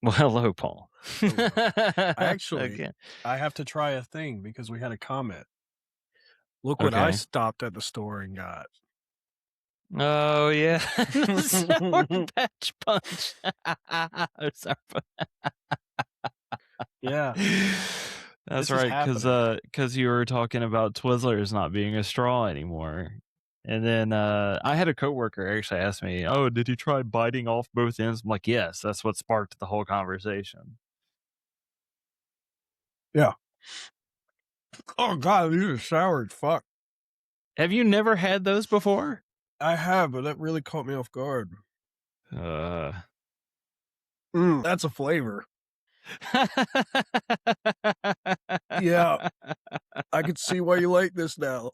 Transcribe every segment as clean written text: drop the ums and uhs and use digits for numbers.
Well, hello, Paul. Actually, Okay. I have to try a thing because we had a comment. Look what I Okay. stopped at the store and got. Oh, yeah. Sour Patch Punch. Sour Yeah, That's this is right, happening. because you were talking about Twizzlers not being a straw anymore. And then I had a coworker actually ask me, "Oh, did you try biting off both ends?" I'm like, "Yes, that's what sparked the whole conversation." Yeah. Oh God, these are sour as fuck. Have you never had those before? I have, but that really caught me off guard. Uh. That's a flavor. Yeah, I can see why you like this now.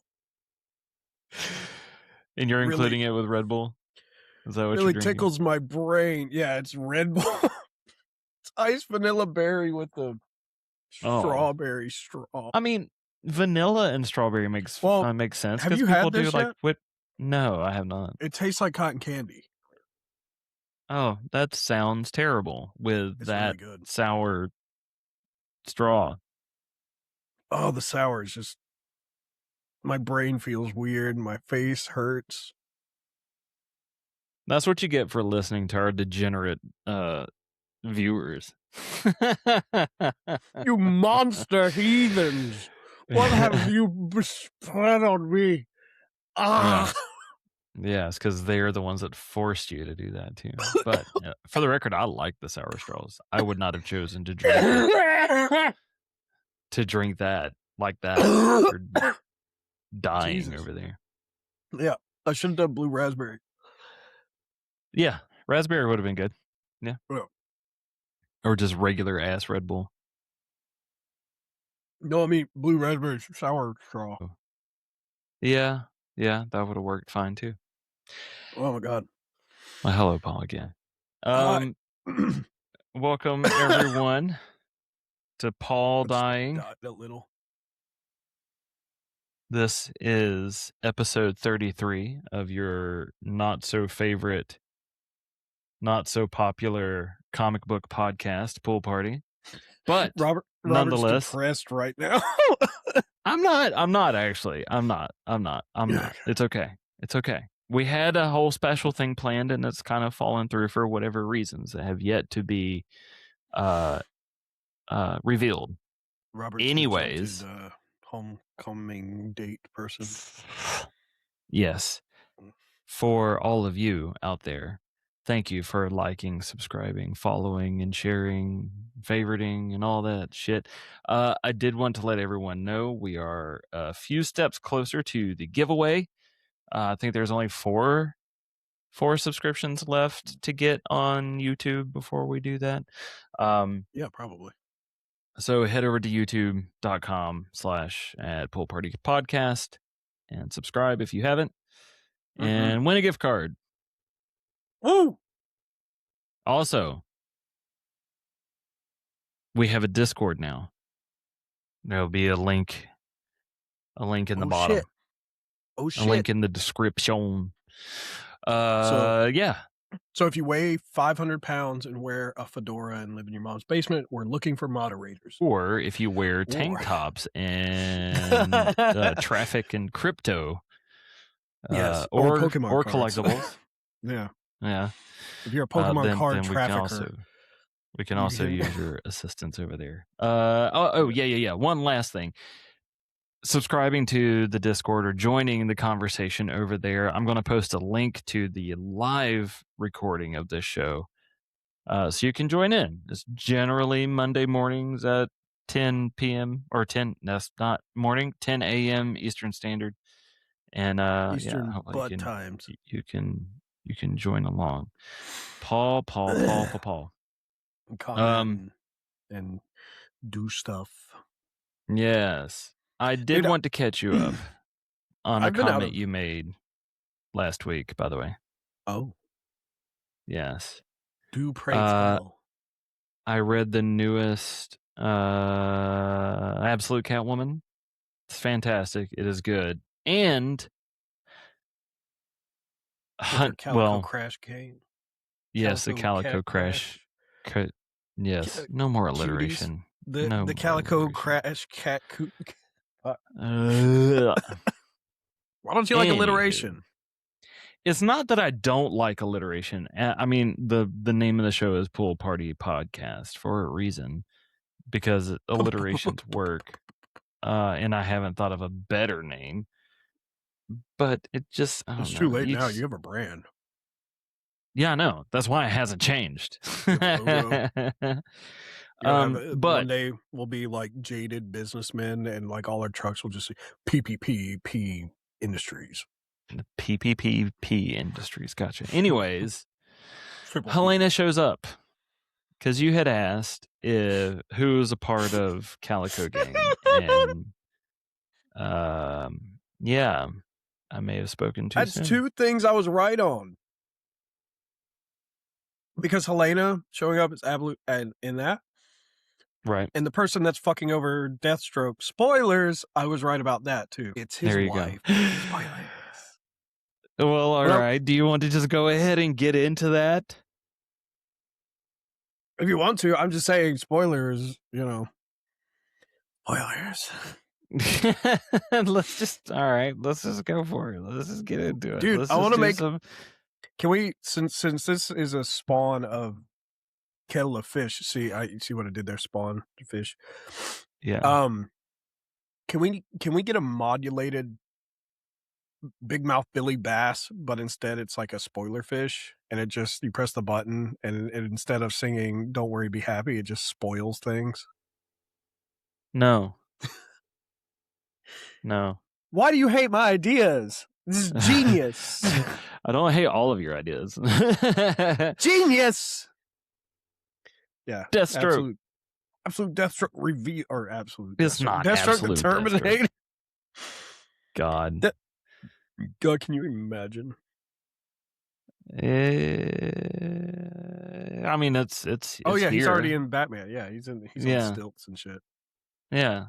And you're Really- including it with Red Bull? Is that what Really you're drinking? tickles my brain. Yeah, it's Red Bull. It's iced vanilla berry with the strawberry straw. I mean, vanilla and strawberry makes sense. have 'Cause you people had do this like yet? whip. No, I have not. It tastes like cotton candy. Oh, that sounds terrible with It's that really good. sour straw. Oh, the sour is just. My brain feels weird. My face hurts. That's what you get for listening to our degenerate viewers. You monster heathens! What have you spread on me? Ah! Yeah, it's because they're the ones that forced you to do that too. But for the record, I like the sour straws. I would not have chosen to drink that like that. You're dying Jesus. over there. Yeah, I should have done blue raspberry. Yeah, raspberry would have been good. Yeah. Or just regular ass Red Bull. No, I mean blue raspberry sour straw. Yeah, that would have worked fine too. Oh my God. Well, hello, Paul, again. Hi. Welcome everyone to Paul Dying. A little. This is episode 33 of your not so favorite, not so popular comic book podcast, Pool Party. But Robert's nonetheless, depressed right now. I'm not actually. I'm not. It's okay. We had a whole special thing planned and it's kind of fallen through for whatever reasons that have yet to be revealed. Robert's anyways, the homecoming date person. Yes. For all of you out there, thank you for liking, subscribing, following, and sharing, favoriting, and all that shit. I did want to let everyone know we are a few steps closer to the giveaway. I think there's only four subscriptions left to get on YouTube before we do that. Yeah, probably. So head over to youtube.com/@poolpartypodcast and subscribe if you haven't. And win a gift card. Woo! Also, we have a Discord now. There'll be a link in the bottom. Shit. Oh shit. A link in the description. Yeah. So if you weigh 500 pounds and wear a fedora and live in your mom's basement, we're looking for moderators. Or if you wear tank tops and traffic and crypto. Yes. Or Pokemon or cards. collectibles. Yeah. Yeah. If you're a Pokemon card trafficker. We can also use your assistance over there. Yeah. One last thing. Subscribing to the Discord or joining the conversation over there. I'm going to post a link to the live recording of this show. So you can join in. It's generally Monday mornings at 10 p.m. or 10. That's not morning. 10 a.m. Eastern Standard. And Eastern butt times. You can join along. Paul. Comment and do stuff. Yes. I did want to catch you up on a comment you made last week, by the way. Oh. Yes. Do pray tell. I read the newest Absolute Catwoman. It's fantastic. It is good. And Calico Crash game. Yes, the Calico Crash. Yes. No more cuties. alliteration. The No more Calico alliteration. Crash Cat. Why Ugh. don't you like Anywho. alliteration? It's not that I don't like alliteration. I mean, the name of the show is Pool Party Podcast for a reason, because alliterations work. And I haven't thought of a better name. But it just, I don't It's know. too late now. You have a brand. Yeah, I know. That's why it hasn't changed. But But one day we'll be like jaded businessmen, and like all our trucks will just say PPP Industries. PPPP Industries. Gotcha. Anyways, Triple P. Helena shows up because you had asked if who was a part of Calico Gang, and yeah, I may have spoken too That's soon. 2 things I was right on. Because Helena showing up is absolute and in that. Right. And the person that's fucking over Deathstroke, spoilers, I was right about that too. It's his There you wife. go. Spoilers. Well, all right. Do you want to just go ahead and get into that? If you want to, I'm just saying spoilers, Spoilers. Let's just go for it. Let's just get into it. Dude, Let's I want to make some... Can we, since this is a spawn of kettle of fish, see what I did there, spawn fish. Yeah. Can we get a modulated Big Mouth Billy Bass, but instead it's like a spoiler fish, and it just, you press the button, and instead of singing "Don't Worry, Be Happy," it just spoils things. No. No. Why do you hate my ideas? This is genius. I don't hate all of your ideas. Genius. Yeah. Deathstroke. Absolute Deathstroke reveal, or absolute. It's Deathstroke. not Deathstroke Absolute the Terminator. God. God, can you imagine? I mean, it's oh yeah, he's here. already in Batman. Yeah, he's on stilts and shit. Yeah,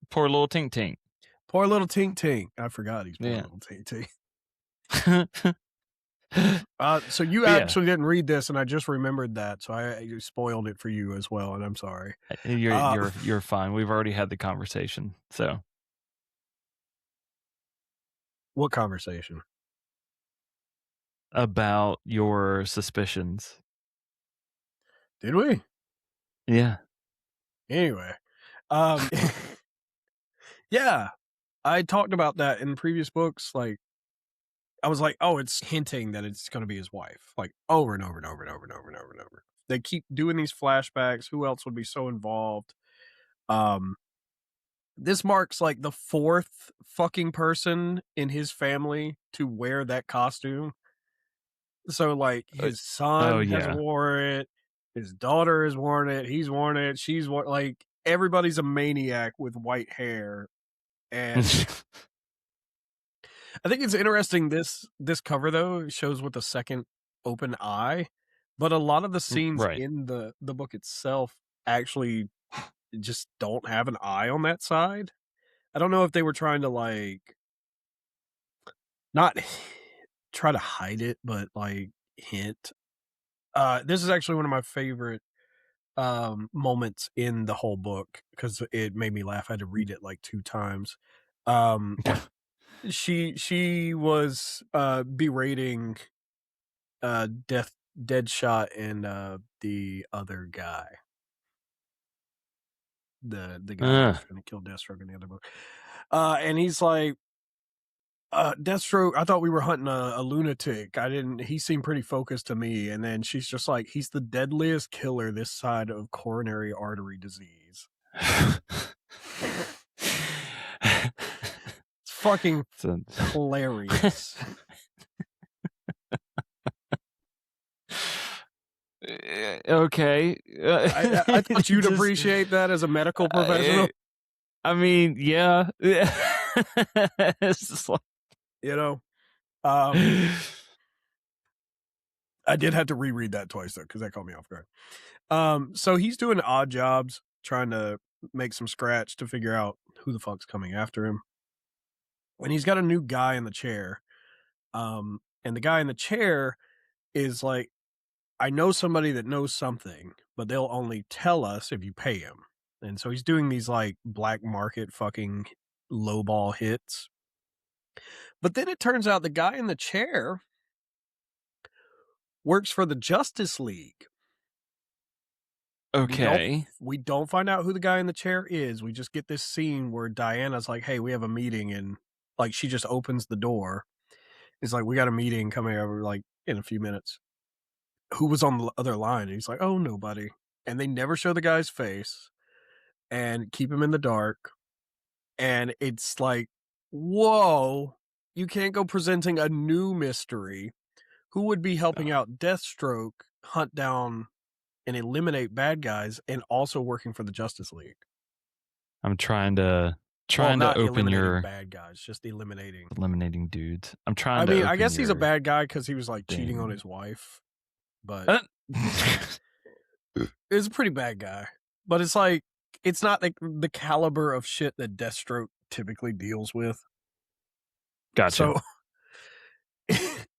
poor little Tink Tink. Poor little Tink Tink. I forgot he's poor little Tink Tink. So you actually didn't read this, and I just remembered that, so I spoiled it for you as well, and I'm sorry. You're fine. We've already had the conversation. So, what conversation? About your suspicions. Did we? Yeah. Anyway, yeah, I talked about that in previous books. Like, I was like, oh, it's hinting that it's going to be his wife, like over and over and over and over and over and over and over. They keep doing these flashbacks. Who else would be so involved? This marks like the 4th fucking person in his family to wear that costume. So like his son has worn it, his daughter has worn it, he's worn it, she's worn, like everybody's a maniac with white hair. And I think it's interesting, this cover though shows with a second open eye, but a lot of the scenes in the book itself actually just don't have an eye on that side. I don't know if they were trying to like not try to hide it, but like hint. This is actually one of my favorite moments in the whole book because it made me laugh. I had to read it like 2 times. She was berating Deadshot and the other guy. The guy who's trying to kill Deathstroke in the other book. And he's like, Deathstroke, I thought we were hunting a lunatic. He seemed pretty focused to me. And then she's just like, he's the deadliest killer this side of coronary artery disease. It's fucking hilarious. Okay. I thought you'd appreciate that as a medical professional. I mean, yeah. It's just like, I did have to reread that twice though, because that caught me off guard. So he's doing odd jobs, trying to make some scratch to figure out who the fuck's coming after him. And he's got a new guy in the chair. And the guy in the chair is like, I know somebody that knows something, but they'll only tell us if you pay him. And so he's doing these like black market fucking lowball hits. But then it turns out the guy in the chair works for the Justice League. Okay. We don't find out who the guy in the chair is. We just get this scene where Diana's like, hey, we have a meeting, and like she just opens the door. It's like, we got a meeting coming over like in a few minutes. Who was on the other line? And he's like, oh, nobody. And they never show the guy's face and keep him in the dark. And it's like, whoa, you can't go presenting a new mystery. Who would be helping out Deathstroke hunt down and eliminate bad guys and also working for the Justice League? I'm trying to open your bad guys, just eliminating dudes. I'm trying I to mean, I guess he's a bad guy because he was like cheating on his wife, but it's a pretty bad guy. But it's like, it's not like the caliber of shit that Deathstroke typically deals with. Gotcha. So,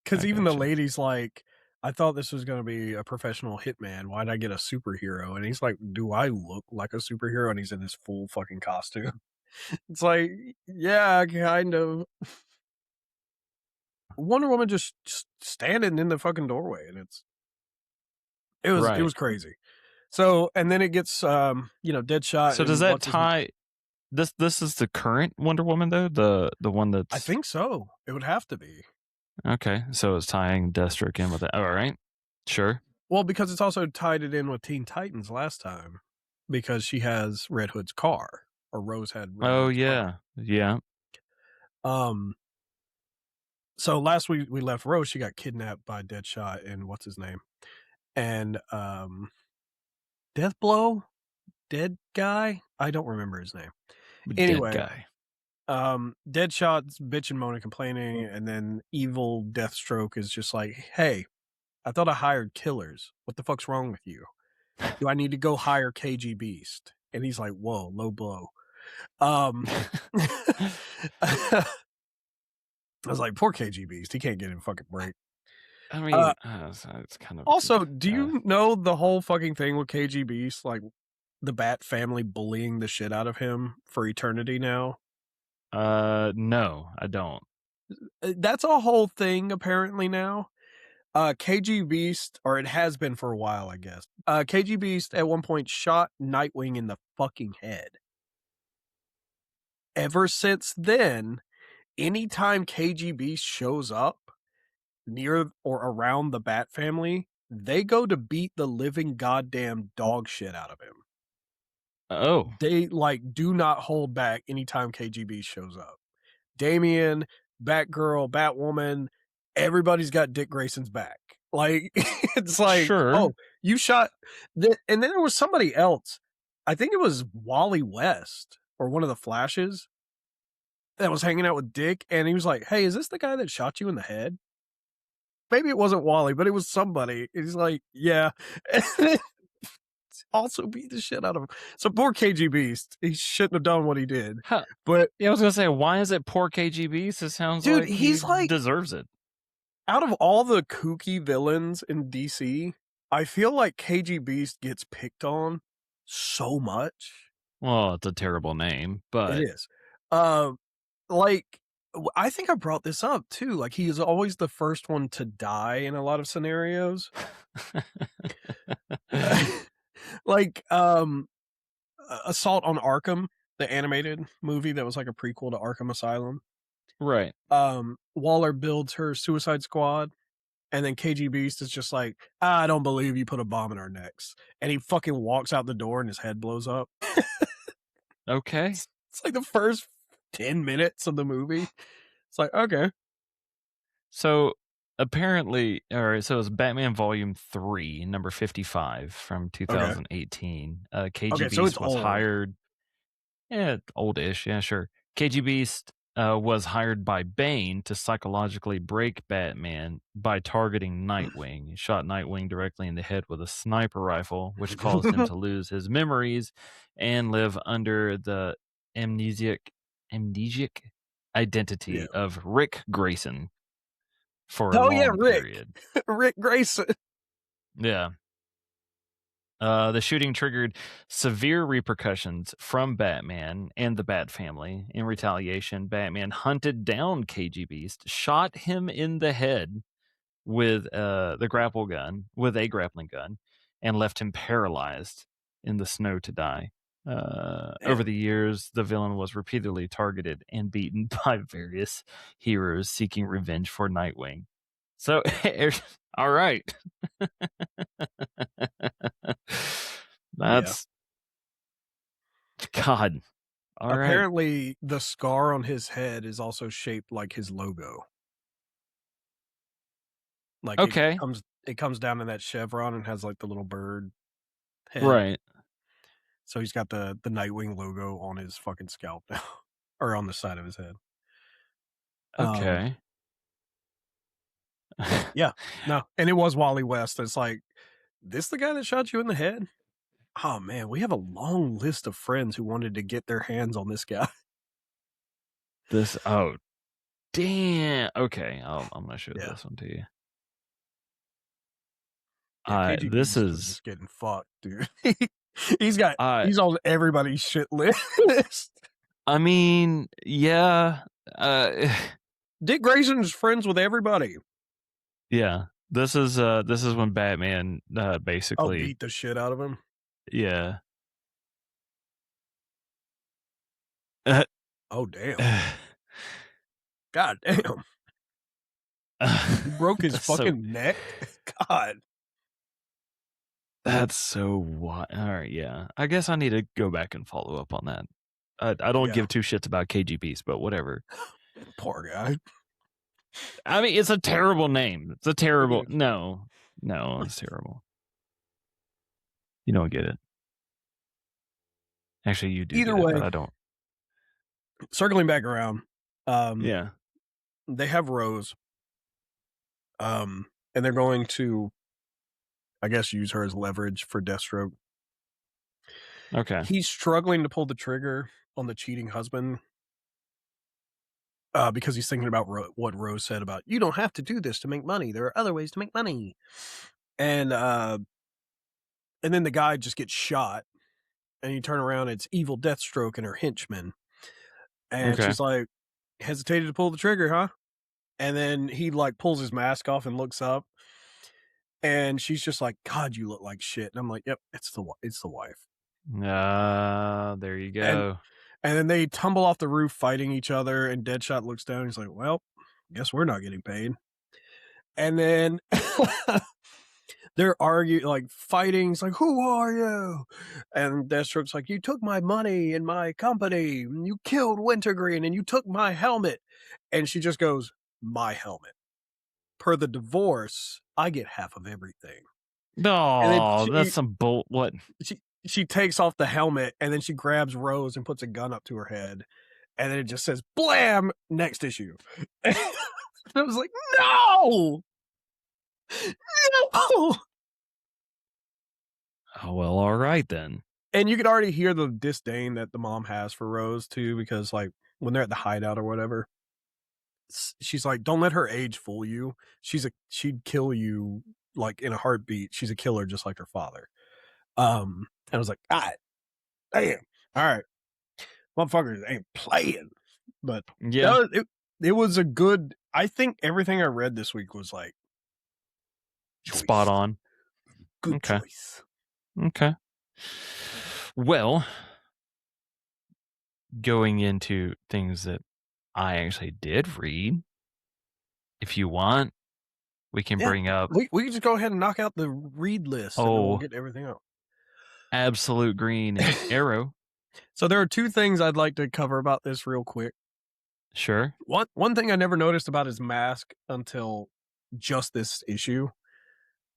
because even the lady's like, I thought this was going to be a professional hitman. Why'd I get a superhero? And he's like, do I look like a superhero? And he's in his full fucking costume. It's like, yeah, kind of. Wonder Woman just standing in the fucking doorway, and it was crazy. So, and then it gets Deadshot. So does that tie? This is the current Wonder Woman though, the one that's. I think so. It would have to be. Okay, so it's tying Deathstroke in with it. All right, sure. Well, because it's also tied it in with Teen Titans last time, because she has Red Hood's car, or Rose had. Red Hood's car. Yeah. So last week we left Rose. She got kidnapped by Deadshot and what's his name, and Deathblow, dead guy. I don't remember his name. Anyway, dead guy. Deadshot's bitching, moaning, complaining, and then evil Deathstroke is just like, "Hey, I thought I hired killers. What the fuck's wrong with you? Do I need to go hire KGBeast?" And he's like, "Whoa, low blow." I was like, poor KGBeast. He can't get in fucking break. I mean, it's kind of. Also, do you know the whole fucking thing with KGBeast? Like, the Bat family bullying the shit out of him for eternity now? No, I don't. That's a whole thing apparently now. KGBeast, or it has been for a while, I guess. KGBeast at one point shot Nightwing in the fucking head. Ever since then, anytime KGBeast shows up near or around the Bat family, they go to beat the living goddamn dog shit out of him. Oh. They do not hold back anytime KGB shows up. Damian, Batgirl, Batwoman, everybody's got Dick Grayson's back. It's like, sure. Oh, you shot. And then there was somebody else. I think it was Wally West or one of the Flashes that was hanging out with Dick. And he was like, hey, is this the guy that shot you in the head? Maybe it wasn't Wally, but it was somebody. He's like, yeah. Also beat the shit out of him. So poor KGBeast, he shouldn't have done what he did. Huh. But yeah, I was gonna say, why is it poor KGBeast? It sounds like he's deserves it. Out of all the kooky villains in DC, I feel like KGBeast gets picked on so much. Well, it's a terrible name, but it is. I think I brought this up too. Like, he is always the first one to die in a lot of scenarios. Assault on Arkham, the animated movie that was like a prequel to Arkham Asylum. Right. Waller builds her Suicide Squad, and then KGBeast is just like, I don't believe you put a bomb in our necks. And he fucking walks out the door and his head blows up. Okay. It's like the first 10 minutes of the movie. It's like, okay. So apparently, so it's Batman Volume 3, number 55 from 2018. KGBeast was hired. Yeah, oldish. Yeah, sure. KGBeast was hired by Bane to psychologically break Batman by targeting Nightwing. He shot Nightwing directly in the head with a sniper rifle, which caused him to lose his memories and live under the amnesiac identity of Rick Grayson for a long period. Rick Grayson. Yeah. The shooting triggered severe repercussions from Batman and the Bat family. In retaliation, Batman hunted down KGBeast, shot him in the head with a grappling gun, and left him paralyzed in the snow to die. Over the years, the villain was repeatedly targeted and beaten by various heroes seeking revenge for Nightwing. So, all right. That's God. All Apparently, right. the scar on his head is also shaped like his logo. Like okay. it comes down in that chevron and has like the little bird head. Right. So he's got the Nightwing logo on his fucking scalp now, or on the side of his head. Okay. Yeah. No. And it was Wally West. It's like, this the guy that shot you in the head? Oh man, we have a long list of friends who wanted to get their hands on this guy. Oh damn. Okay. I'm gonna show this one to you. Yeah, this is just getting fucked, dude. he's on everybody's shit list. I mean, yeah. Dick Grayson's friends with everybody. Yeah. This is when Batman basically beat the shit out of him. Yeah. Oh damn. God damn. He broke his fucking neck. God. That's so wild. All right, yeah. I guess I need to go back and follow up on that. I don't give two shits about KGBeast, but whatever. Poor guy. I mean, it's a terrible name. It's a terrible. No, it's terrible. You don't get it. Actually, you do. Either way, but I don't. Circling back around. Yeah. They have Rose. And they're going to, I guess, use her as leverage for Deathstroke. Okay. He's struggling to pull the trigger on the cheating husband. Because he's thinking about what Rose said about, you don't have to do this to make money. There are other ways to make money. And then the guy just gets shot. And you turn around, it's evil Deathstroke and her henchman. And she's like, hesitated to pull the trigger, huh? And then he like pulls his mask off and looks up. And she's just like, God, you look like shit. And I'm like, yep, it's the wife. There you go. And then they tumble off the roof fighting each other. And Deadshot looks down. And he's like, well, guess we're not getting paid. And then they're arguing, like fighting. He's like, who are you? And Deathstroke's like, you took my money and my company. And you killed Wintergreen and you took my helmet. And she just goes, my helmet. Per the divorce, I get half of everything. No, that's some bull. What? She takes off the helmet and then she grabs Rose and puts a gun up to her head. And then it just says, blam, next issue. And I was like, no! No! Oh, well, all right then. And you could already hear the disdain that the mom has for Rose too, because like when they're at the hideout or whatever, she's like, don't let her age fool you. She'd kill you like in a heartbeat. She's a killer just like her father. And I was like, God damn. All right. Motherfuckers ain't playing. But yeah, it was a good, I think everything I read this week was like spot on. Good choice. Okay. Well, going into things that I actually did read, if you want, we can bring up. We can just go ahead and knock out the read list and then we'll get everything out. Absolute Green Arrow. So there are two things I'd like to cover about this real quick. Sure. One thing I never noticed about his mask until just this issue.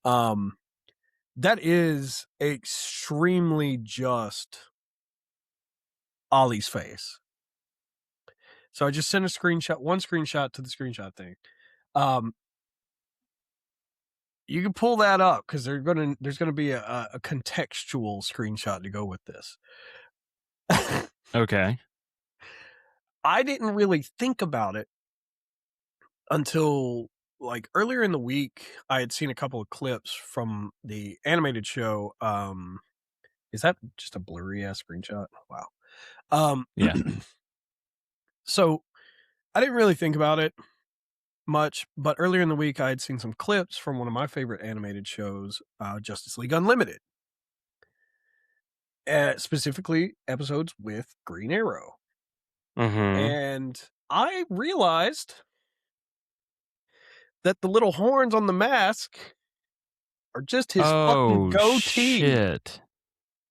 That is extremely just Ollie's face. So I just sent one screenshot to the screenshot thing. You can pull that up because there's gonna be a contextual screenshot to go with this. Okay. I didn't really think about it until like earlier in the week, I had seen a couple of clips from the animated show. Is that just a blurry ass screenshot? Wow. Yeah. So I didn't really think about it much, but earlier in the week, I had seen some clips from one of my favorite animated shows, Justice League Unlimited, specifically episodes with Green Arrow. Mm-hmm. And I realized that the little horns on the mask are just his fucking Oh goatee. shit.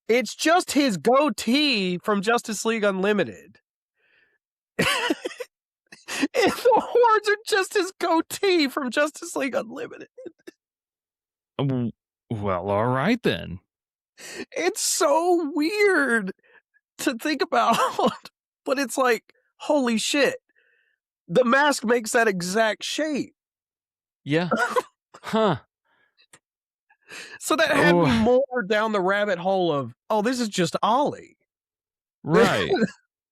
It's just his goatee from Justice League Unlimited. And the horns are just his goatee from Justice League Unlimited. Well, all right then. It's so weird to think about, but it's like, holy shit. The mask makes that exact shape. Yeah. Huh. So that had me more down the rabbit hole of, oh, this is just Ollie. Right.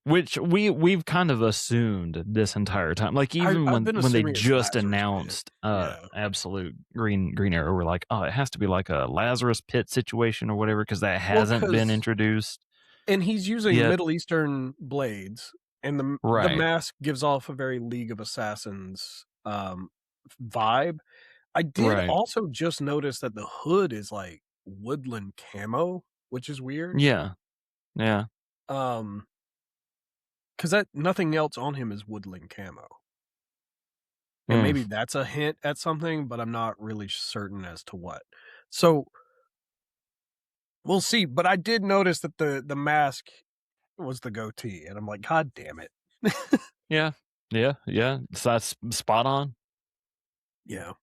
Which we've kind of assumed this entire time. Like even when they just announced Absolute Green Arrow, we're like, oh, it has to be like a Lazarus Pit situation or whatever, because that hasn't been introduced. And he's using Middle Eastern blades, and the mask gives off a very League of Assassins vibe. I did also just notice that the hood is like woodland camo, which is weird. Yeah. Yeah. Because that nothing else on him is woodland camo. And maybe that's a hint at something, but I'm not really certain as to what. So we'll see. But I did notice that the mask was the goatee, and I'm like, God damn it. Yeah. So that's spot on. Yeah.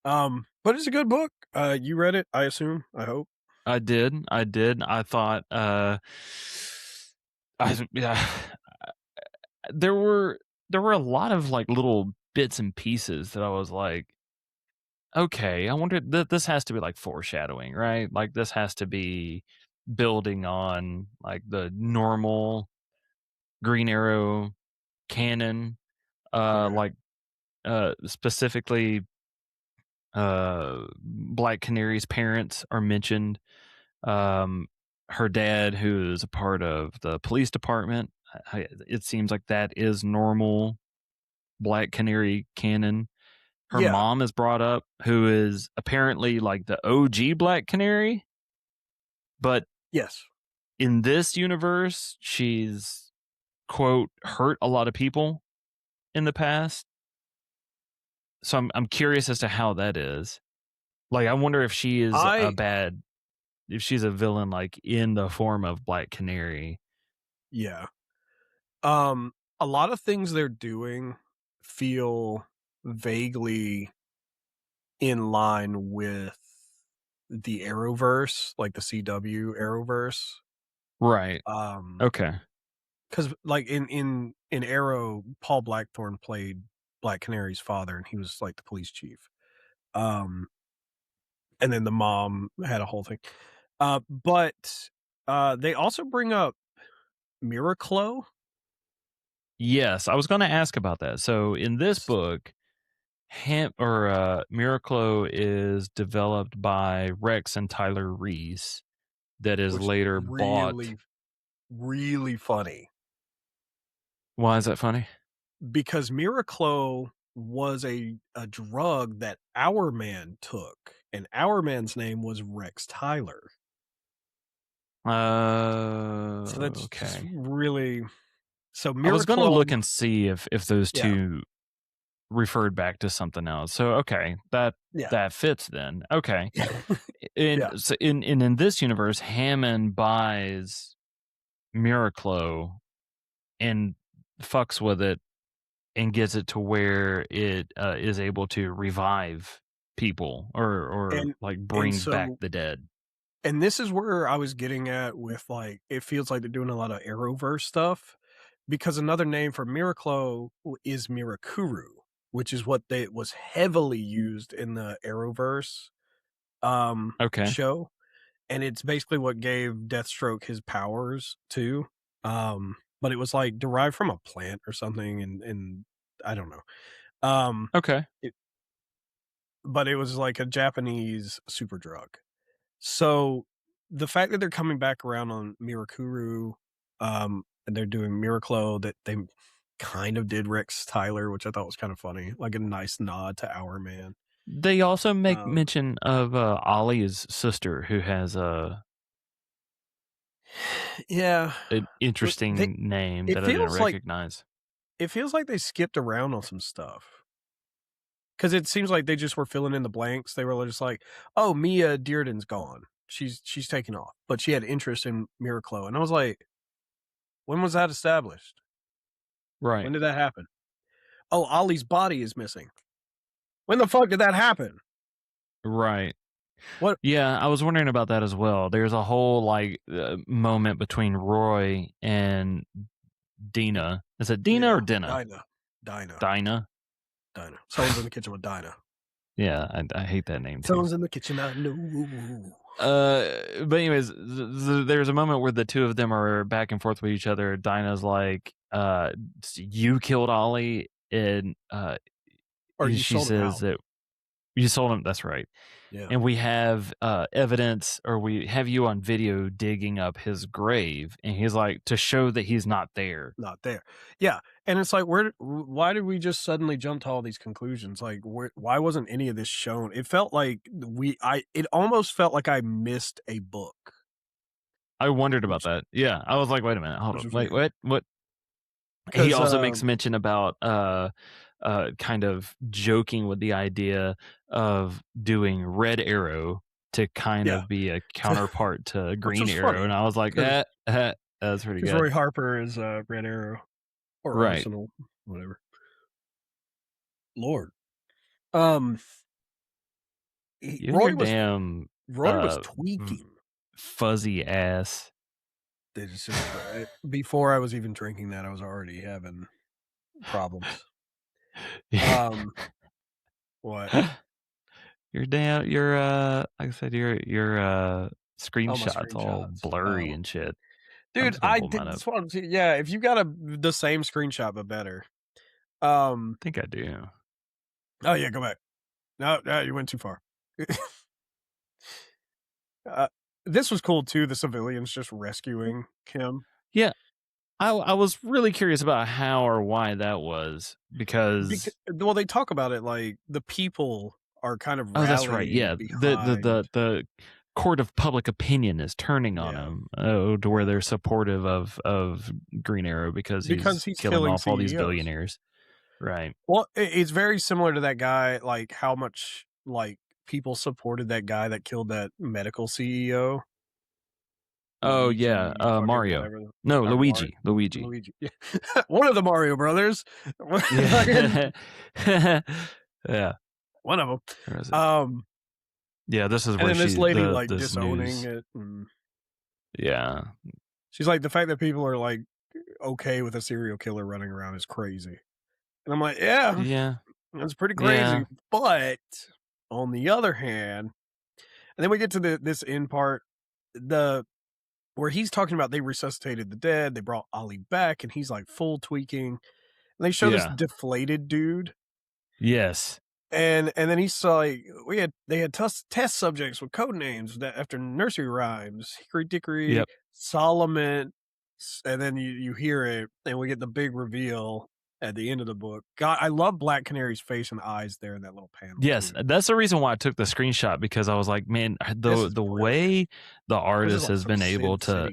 But it's a good book. You read it, I assume, I hope. I did. I thought there were a lot of like little bits and pieces that I was like, okay, I wonder this has to be like foreshadowing, right? Like this has to be building on like the normal Green Arrow canon, like specifically Black Canary's parents are mentioned. Her dad, who is a part of the police department, it seems like that is normal Black Canary canon. Her mom is brought up, who is apparently like the OG Black Canary, but yes, in this universe, she's quote hurt a lot of people in the past. So I'm curious as to how that is. Like, I wonder if she is if she's a villain, like in the form of Black Canary. Yeah. A lot of things they're doing feel vaguely in line with the Arrowverse, like the CW Arrowverse. Right. Okay. Because like in Arrow, Paul Blackthorne played Black Canary's father, and he was like the police chief. And then the mom had a whole thing. But they also bring up Miraclo. Yes, I was going to ask about that. So in this book, Miraclo is developed by Rex and Tyler Reese, that is later bought. Really funny. Why is that funny? Because Miraclo was a drug that Our Man took, and Our Man's name was Rex Tyler. So that's just really. So Miraclo, I was going to look and see if those two referred back to something else. So okay, that fits then. Okay. So in this universe, Hammond buys Miraclo and fucks with it and gets it to where it is able to revive people or like bring back the dead. And this is where I was getting at with like, it feels like they're doing a lot of Arrowverse stuff, because another name for Miraclo is Mirakuru, which is what was heavily used in the Arrowverse show. And it's basically what gave Deathstroke his powers too. But it was like derived from a plant or something, and I don't know. but it was like a Japanese super drug. So the fact that they're coming back around on Mirakuru, and they're doing Miraclo, that they kind of did Rex Tyler, which I thought was kind of funny, like a nice nod to Our Man. They also make mention of Ollie's sister, who has a an interesting name that I didn't recognize. It feels like they skipped around on some stuff. Because it seems like they just were filling in the blanks. They were just like, "Oh, Mia Dearden's gone. She's taken off, but she had interest in Miraclo." And I was like, "When was that established? Right. When did that happen? Oh, Ollie's body is missing. When the fuck did that happen?" Right. What? Yeah, I was wondering about that as well. There's a whole moment between Roy and Dina. Is it Dina or Dinah? Dinah. Someone's in the kitchen with Dinah. Yeah, I hate that name too. Someone's in the kitchen. I know. But anyways, there's a moment where the two of them are back and forth with each other. Dinah's like, "You killed Ollie," and she says that you sold him. That's right. Yeah. And we have evidence, or we have you on video digging up his grave, and he's like, to show that he's not there. Not there. Yeah. And it's like, why did we just suddenly jump to all these conclusions? Like, why wasn't any of this shown? It felt like it almost felt like I missed a book. I wondered about that. Yeah. I was like, wait a minute. Hold on. Wait, what? He also makes mention about kind of joking with the idea of doing Red Arrow to kind of be a counterpart to Green Arrow. Funny, and I was like, that's pretty good. Roy Harper is Red Arrow. Or right. Arsenal, whatever. Lord. Roy was tweaking. Fuzzy ass. Before I was even drinking that, I was already having problems. What? Like I said, your screenshots all blurry and shit. Dude, I did this one. Yeah, if you got the same screenshot but better. I think I do. Oh yeah, go back. No, you went too far. This was cool too. The civilians just rescuing him. Yeah, I was really curious about how or why that was because well, they talk about it like the people are kind of rallying. Oh, that's right. Yeah, the court of public opinion is turning on him. To where they're supportive of Green Arrow because he's killing off all these billionaires. Right. Well, it's very similar to that guy. Like how much people supported that guy that killed that medical CEO. Oh yeah, Mario. No, Luigi. Luigi. Yeah. One of the Mario brothers. Yeah. One of them. Yeah, this is where this lady disowning it. Yeah. She's like, the fact that people are like okay with a serial killer running around is crazy. And I'm like, yeah, that's pretty crazy. Yeah. But on the other hand, and then we get to this end part, where he's talking about they resuscitated the dead, they brought Ollie back, and he's like full tweaking. And they show this deflated dude. Yes. And then he's like, they had test subjects with code names after nursery rhymes, Hickory Dickory, Solomon, and then you hear it, and we get the big reveal at the end of the book. God, I love Black Canary's face and eyes there in that little panel. Yes, that's the reason why I took the screenshot, because I was like, man, the way the artist has been able to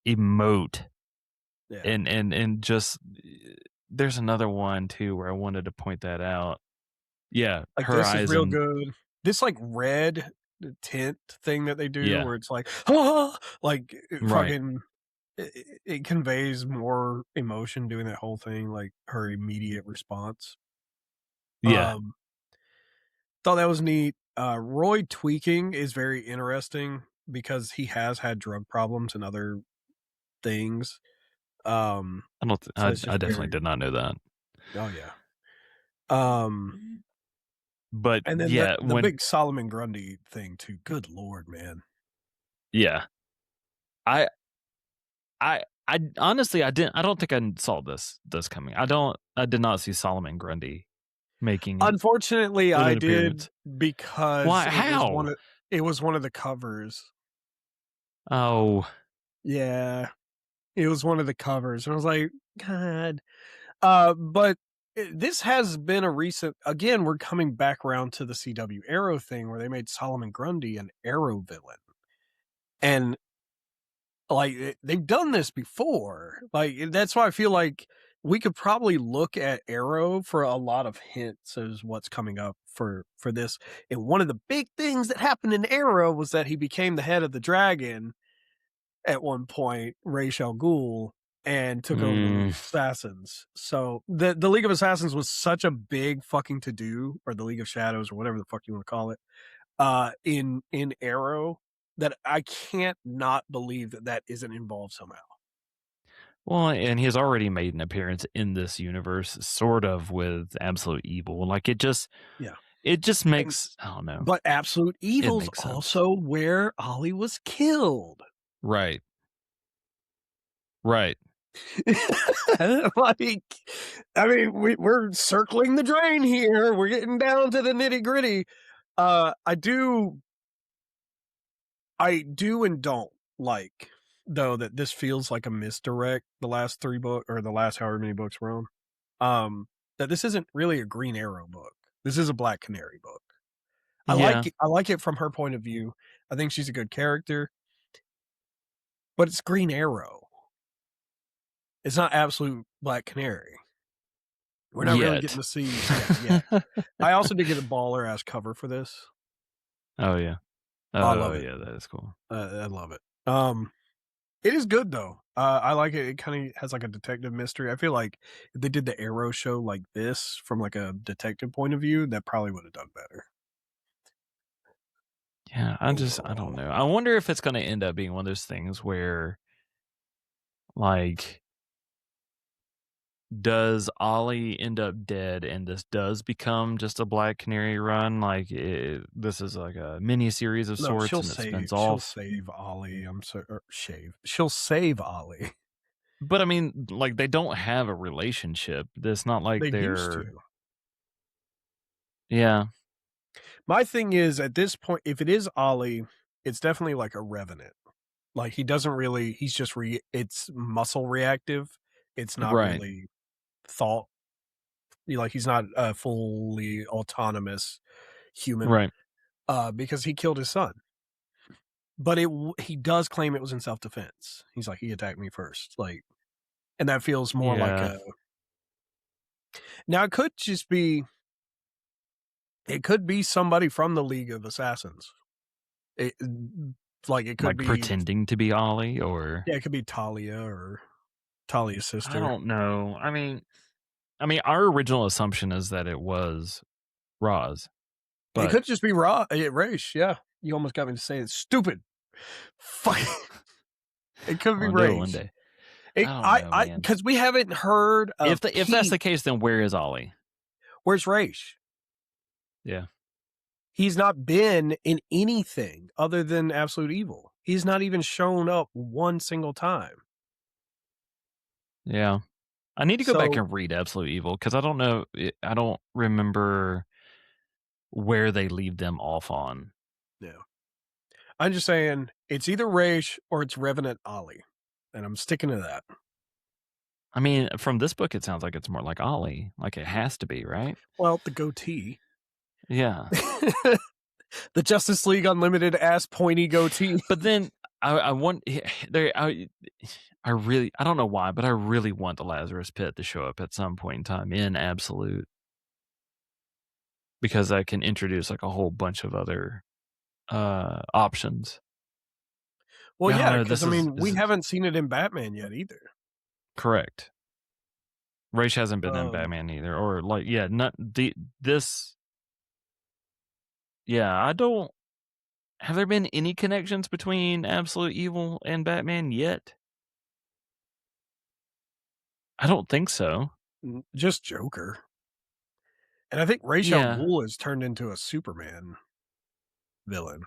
emote, and just there's another one too where I wanted to point that out. Yeah, like her eyes is real good. This like red tint thing that they do, where it's like, like fucking. It conveys more emotion doing that whole thing, like her immediate response. Yeah. Thought that was neat. Roy tweaking is very interesting because he has had drug problems and other things. I definitely did not know that. Oh yeah. But and then the big Solomon Grundy thing too. Good Lord, man. Yeah. I honestly, I don't think I saw this coming. I did not see Solomon Grundy making Unfortunately, I an did appearance. because Why? it How? was one of the covers. Oh. Yeah. It was one of the covers. And I was like, God. But this has been a recent, again, we're coming back around to the CW Arrow thing where they made Solomon Grundy an Arrow villain. And like they've done this before. Like that's why I feel like we could probably look at Arrow for a lot of hints as what's coming up for this. And one of the big things that happened in Arrow was that he became the head of the dragon at one point, Ra's al Ghul, and took over the League of Assassins. So the League of Assassins was such a big fucking to do, or the League of Shadows, or whatever the fuck you want to call it, in Arrow, that I can't not believe that isn't involved somehow. Well, and he's already made an appearance in this universe, sort of with Absolute Evil. Like it just makes, I don't know. But Absolute Evil's also where Ollie was killed. Right. Right. Like, I mean, we're circling the drain here. We're getting down to the nitty gritty. I do and don't like, though, that this feels like a misdirect. The last 3 books, or the last however many books we're on, that this isn't really a Green Arrow book. This is a Black Canary book. I like it from her point of view. I think she's a good character, but it's Green Arrow. It's not Absolute Black Canary. We're not really getting to see yet. I also did get a baller ass cover for this. Oh yeah. I love it. Yeah, that is cool. I love it. It is good though. I like it. It kind of has like a detective mystery. I feel like if they did the Arrow show like this from like a detective point of view, that probably would have done better. Yeah, I don't know. I wonder if it's going to end up being one of those things where, like, does Ollie end up dead and this does become just a Black Canary run? Like, this is like a mini series of sorts and it spins off. She'll save Ollie. She'll save Ollie. But I mean, like, they don't have a relationship. It's not like they're used to. Yeah. My thing is, at this point, if it is Ollie, it's definitely like a revenant. Like he doesn't really, he's just it's muscle reactive. It's not really thought. Like he's not a fully autonomous human. Right. Because he killed his son. But he does claim it was in self-defense. He's like, he attacked me first. Like, and that feels more like a, now it could be somebody from the League of Assassins. It could like be pretending to be Ollie, or it could be Talia or Talia's sister. I don't know. I mean, our original assumption is that it was Roz. But it could just be Raish. Yeah, you almost got me to say it. Stupid. Fuck. It could be Raish. One day. Because we haven't heard of if that's the case, then where is Ollie? Where's Raish? Yeah. He's not been in anything other than Absolute Evil. He's not even shown up one single time. Yeah. I need to go back and read Absolute Evil because I don't know. I don't remember where they leave them off on. Yeah. I'm just saying it's either Raish or it's Revenant Ollie. And I'm sticking to that. I mean, from this book, it sounds like it's more like Ollie. Like it has to be, right? Well, the goatee. Yeah. The Justice League Unlimited ass pointy goatee. But then I want I don't know why, but I really want the Lazarus Pit to show up at some point in time in Absolute, because I can introduce like a whole bunch of other options. Well, yeah, because I mean, we haven't seen it in Batman yet either. Correct. Raish hasn't been in Batman either, or like, yeah, not this. Yeah, I don't. Have there been any connections between Absolute Evil and Batman yet? I don't think so. Just Joker. And I think Ra's al Ghul has turned into a Superman villain.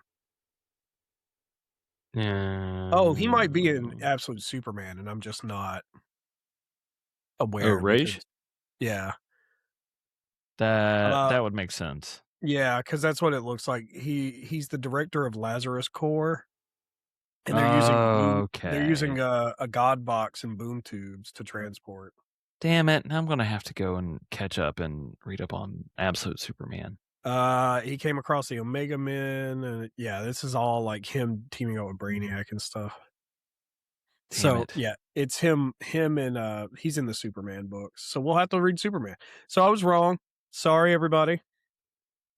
Yeah. Oh, he might be an Absolute Superman, and I'm just not aware. Oh, Raish? Yeah. That would make sense. Yeah, because that's what it looks like. He's the director of Lazarus Core, and they're using a God box and boom tubes to transport. Damn it! I'm gonna have to go and catch up and read up on Absolute Superman. He came across the Omega Men, and yeah, this is all like him teaming up with Brainiac and stuff. Yeah, it's him and he's in the Superman books. So we'll have to read Superman. So I was wrong. Sorry, everybody.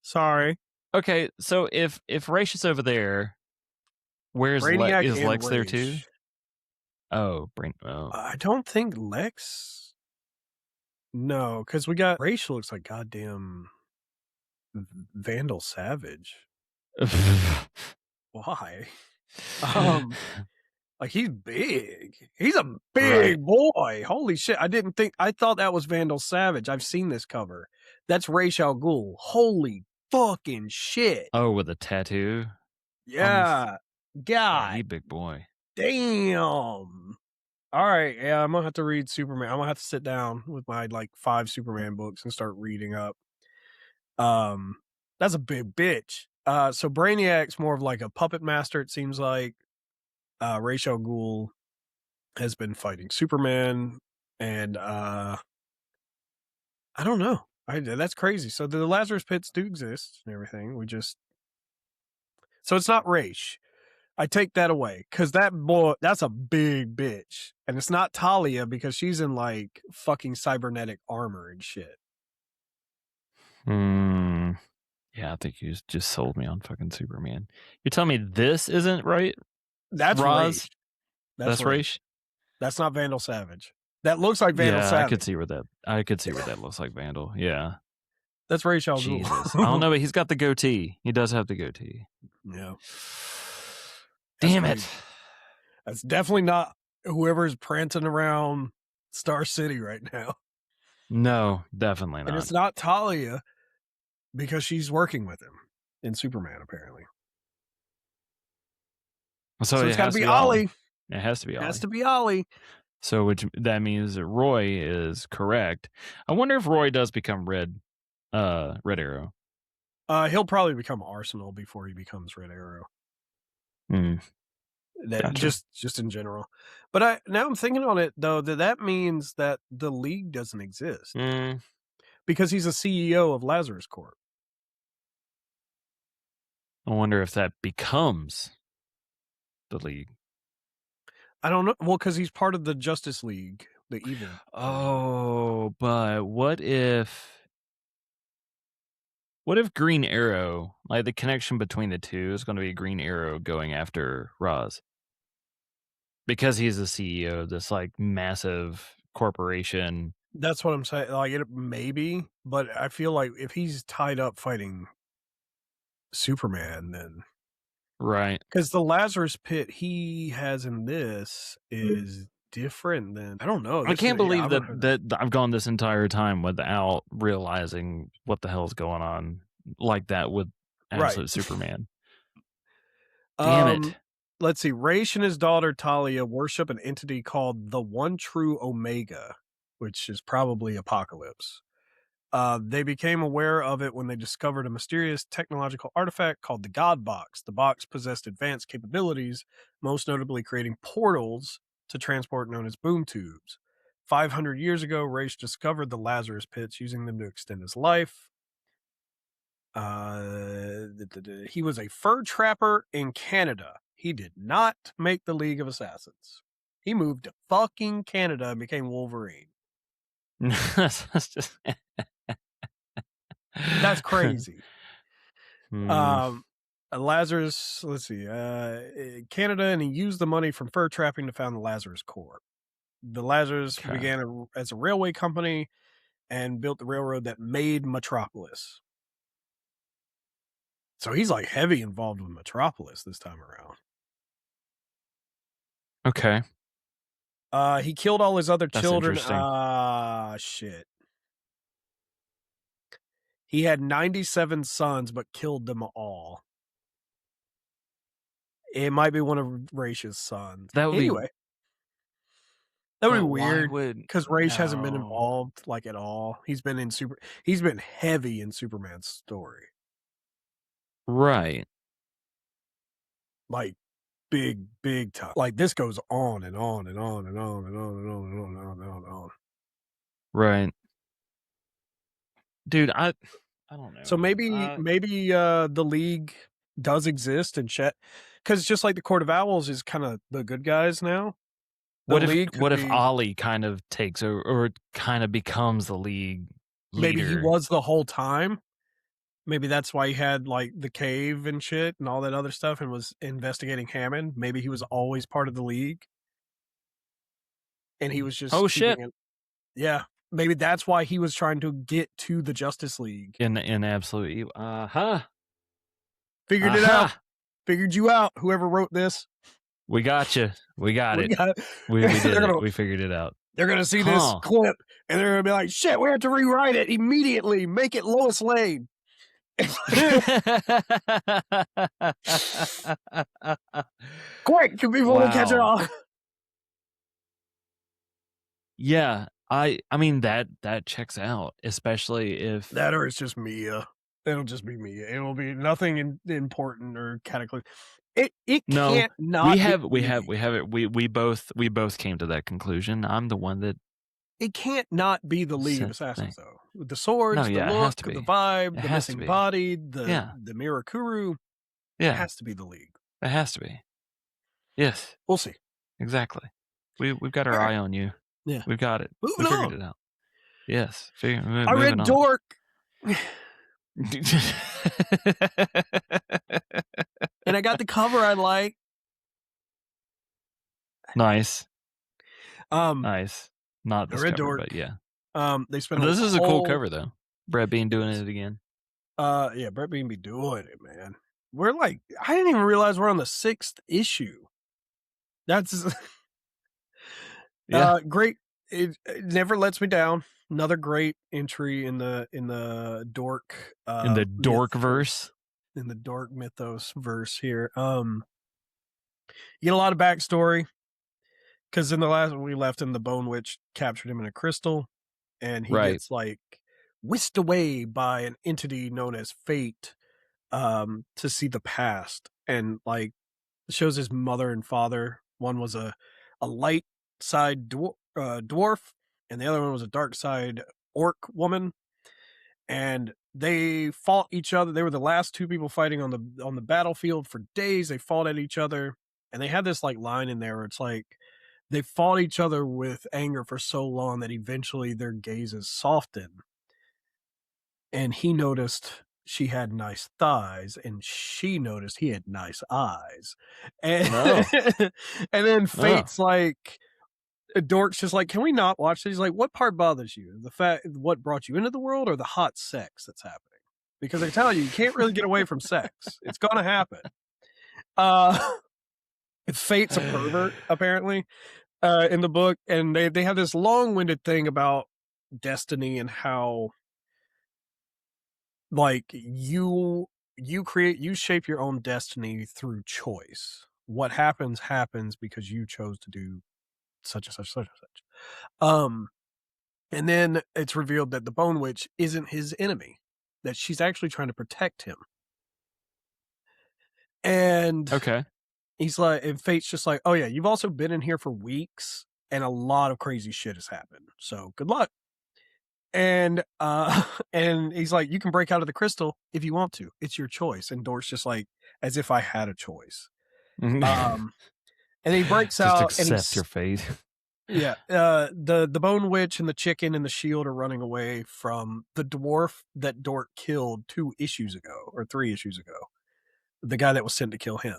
Sorry. Okay, so if Raish is over there, where's Brainiac is and Lex Raish. there too? Oh, I don't think Lex. No, because we got Raish looks like goddamn Vandal Savage. Why? Like he's big. He's a big boy. Holy shit. I thought that was Vandal Savage. I've seen this cover. That's Ra's al Ghul. Holy fucking shit. Oh, with a tattoo? Yeah. God. Yeah, he big boy. Damn. All right. Yeah, I'm gonna have to read Superman. I'm gonna have to sit down with my like 5 Superman books and start reading up. That's a big bitch. So Brainiac's more of like a puppet master, it seems like. Ra's al Ghul has been fighting Superman, and I don't know. That's crazy. So the Lazarus Pits do exist and everything. So it's not Raish. I take that away because that's a big bitch, and it's not Talia because she's in like fucking cybernetic armor and shit. Yeah, I think you just sold me on fucking Superman. You're telling me this isn't right? That's Raish. That's Raish. That's not Vandal Savage. That looks like Vandal Savage. I could see where that looks like Vandal. Yeah. That's Ra's al Ghul. Jesus. I don't know, but he's got the goatee. He does have the goatee. Yeah. Damn it. That's definitely not whoever's prancing around Star City right now. No, definitely not. And it's not Talia because she's working with him in Superman, apparently. So it's got to be Ollie. It has to be Ollie. It has to be Ollie. So that means that Roy is correct. I wonder if Roy does become Red Arrow. He'll probably become Arsenal before he becomes Red Arrow. Gotcha. Just in general. But now I'm thinking on it though that means that the League doesn't exist because he's a CEO of Lazarus Corp. I wonder if that becomes the League. I don't know. Well, because he's part of the Justice League, the evil. Oh, but what if Green Arrow, like the connection between the two is going to be Green Arrow going after Ra's? Because he's the CEO of this like massive corporation. That's what I'm saying. Like maybe, but I feel like if he's tied up fighting Superman, then right, because the Lazarus Pit he has in this is different than I don't know. I can't believe that I've gone this entire time without realizing what the hell is going on like that with Absolute Superman. Damn it. Let's see. Raish and his daughter Talia worship an entity called the One True Omega, which is probably Apocalypse. They became aware of it when they discovered a mysterious technological artifact called the God Box. The box possessed advanced capabilities, most notably creating portals to transport known as boom tubes. 500 years ago, Raish discovered the Lazarus Pits, using them to extend his life. He was a fur trapper in Canada. He did not make the League of Assassins. He moved to fucking Canada and became Wolverine. That's just that's crazy. Lazarus, let's see, Canada, and he used the money from fur trapping to found the Lazarus Corp. The Lazarus began as a railway company and built the railroad that made Metropolis. So he's like heavy involved with Metropolis this time around. Okay. He killed all his other children. Shit. He had 97 sons, but killed them all. It might be one of Raish's sons. That That would be weird because Ra's hasn't been involved like at all. He's been heavy in Superman's story. Right. Like big time. Like this goes on and on and on and on and on and on and on and on and on and on. Right. Dude, I don't know. So maybe the League does exist and Chet, because just like the Court of Owls is kind of the good guys now. What if Ollie kind of takes over or kind of becomes the League leader? Maybe he was the whole time. Maybe that's why he had like the cave and shit and all that other stuff and was investigating Hammond. Maybe he was always part of the League. And he was just shit. Yeah. Maybe that's why he was trying to get to the Justice League. In Absolute Evil. Figured it out. Figured you out, whoever wrote this. We got you. We got it. We did it. We figured it out. They're going to see this clip, and they're going to be like, shit, we have to rewrite it immediately. Make it Lois Lane. Quick, people will catch it all. Yeah, I mean that checks out, especially if that, or it's just Mia. It'll just be Mia. It'll be nothing important or cataclysmic. It can't not. We both came to that conclusion. I'm the one that. It can't not be the League of Assassins though. With the swords, the look, the vibe, the missing body, the Mirakuru. Yeah, it has to be the League. It has to be. Yes, we'll see. Exactly. We've got our eye on you. Yeah, we've got it. We figured it out. Yes, I read Dork. And I got the cover I like. Nice. Nice. Not this cover, Dork. But yeah. They spent. This is a cool cover though. Brett Bean doing it again. Yeah, Brett Bean be doing it, man. We're like, I didn't even realize we're on the 6th issue. That's great. It never lets me down. Another great entry in the Dork in the Dork verse. In the Dork mythos verse here. You get a lot of backstory. Because in the last one we left him, the Bone Witch captured him in a crystal, and he gets like whisked away by an entity known as Fate to see the past, and like shows his mother and father. One was a light side dwarf, and the other one was a dark side orc woman, and they fought each other. They were the last two people fighting on the battlefield for days. They fought at each other, and they had this like line in there where it's like, they fought each other with anger for so long that eventually their gazes softened. And he noticed she had nice thighs, and she noticed he had nice eyes. And, and then Fate's like, Dork's just like, can we not watch this? He's like, what part bothers you? The fact, what brought you into the world, or the hot sex that's happening? Because I tell you can't really get away from sex. It's going to happen. Fate's a pervert, apparently, in the book, and they have this long-winded thing about destiny and how, like, you shape your own destiny through choice. What happens because you chose to do such and such, such and such. And then it's revealed that the Bone Witch isn't his enemy, that she's actually trying to protect him. And he's like, and Fate's just like, oh yeah, you've also been in here for weeks and a lot of crazy shit has happened. So good luck. And he's like, you can break out of the crystal if you want to. It's your choice. And Dork's just like, as if I had a choice. And he breaks out. Just accept your fate. Yeah. The Bone Witch and the chicken and the shield are running away from the dwarf that Dork killed 3 issues ago. The guy that was sent to kill him.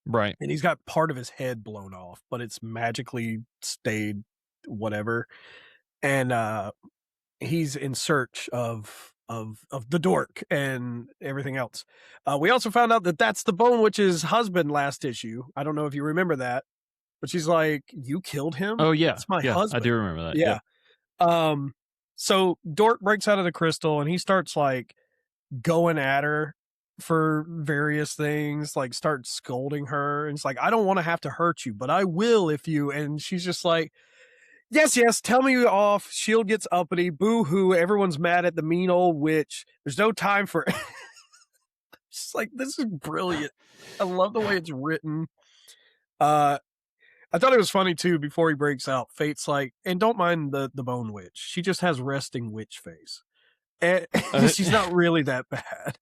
Right. And he's got part of his head blown off, but it's magically stayed whatever. And he's in search of the Dork and everything else. We also found out that that's the Bone Witch's husband last issue. I don't know if you remember that, but she's like, you killed him? Oh yeah. That's my husband. I do remember that. Yeah. So Dork breaks out of the crystal and he starts like going at her for various things, like starts scolding her, and it's like, I don't want to have to hurt you, but I will if you. And she's just like, Yes, tell me off. Shield gets uppity. Boo-hoo. Everyone's mad at the mean old witch. There's no time for... It's like, this is brilliant. I love the way it's written. I thought it was funny, too, before he breaks out. Fate's like, and don't mind the bone witch. She just has resting witch face. And she's not really that bad.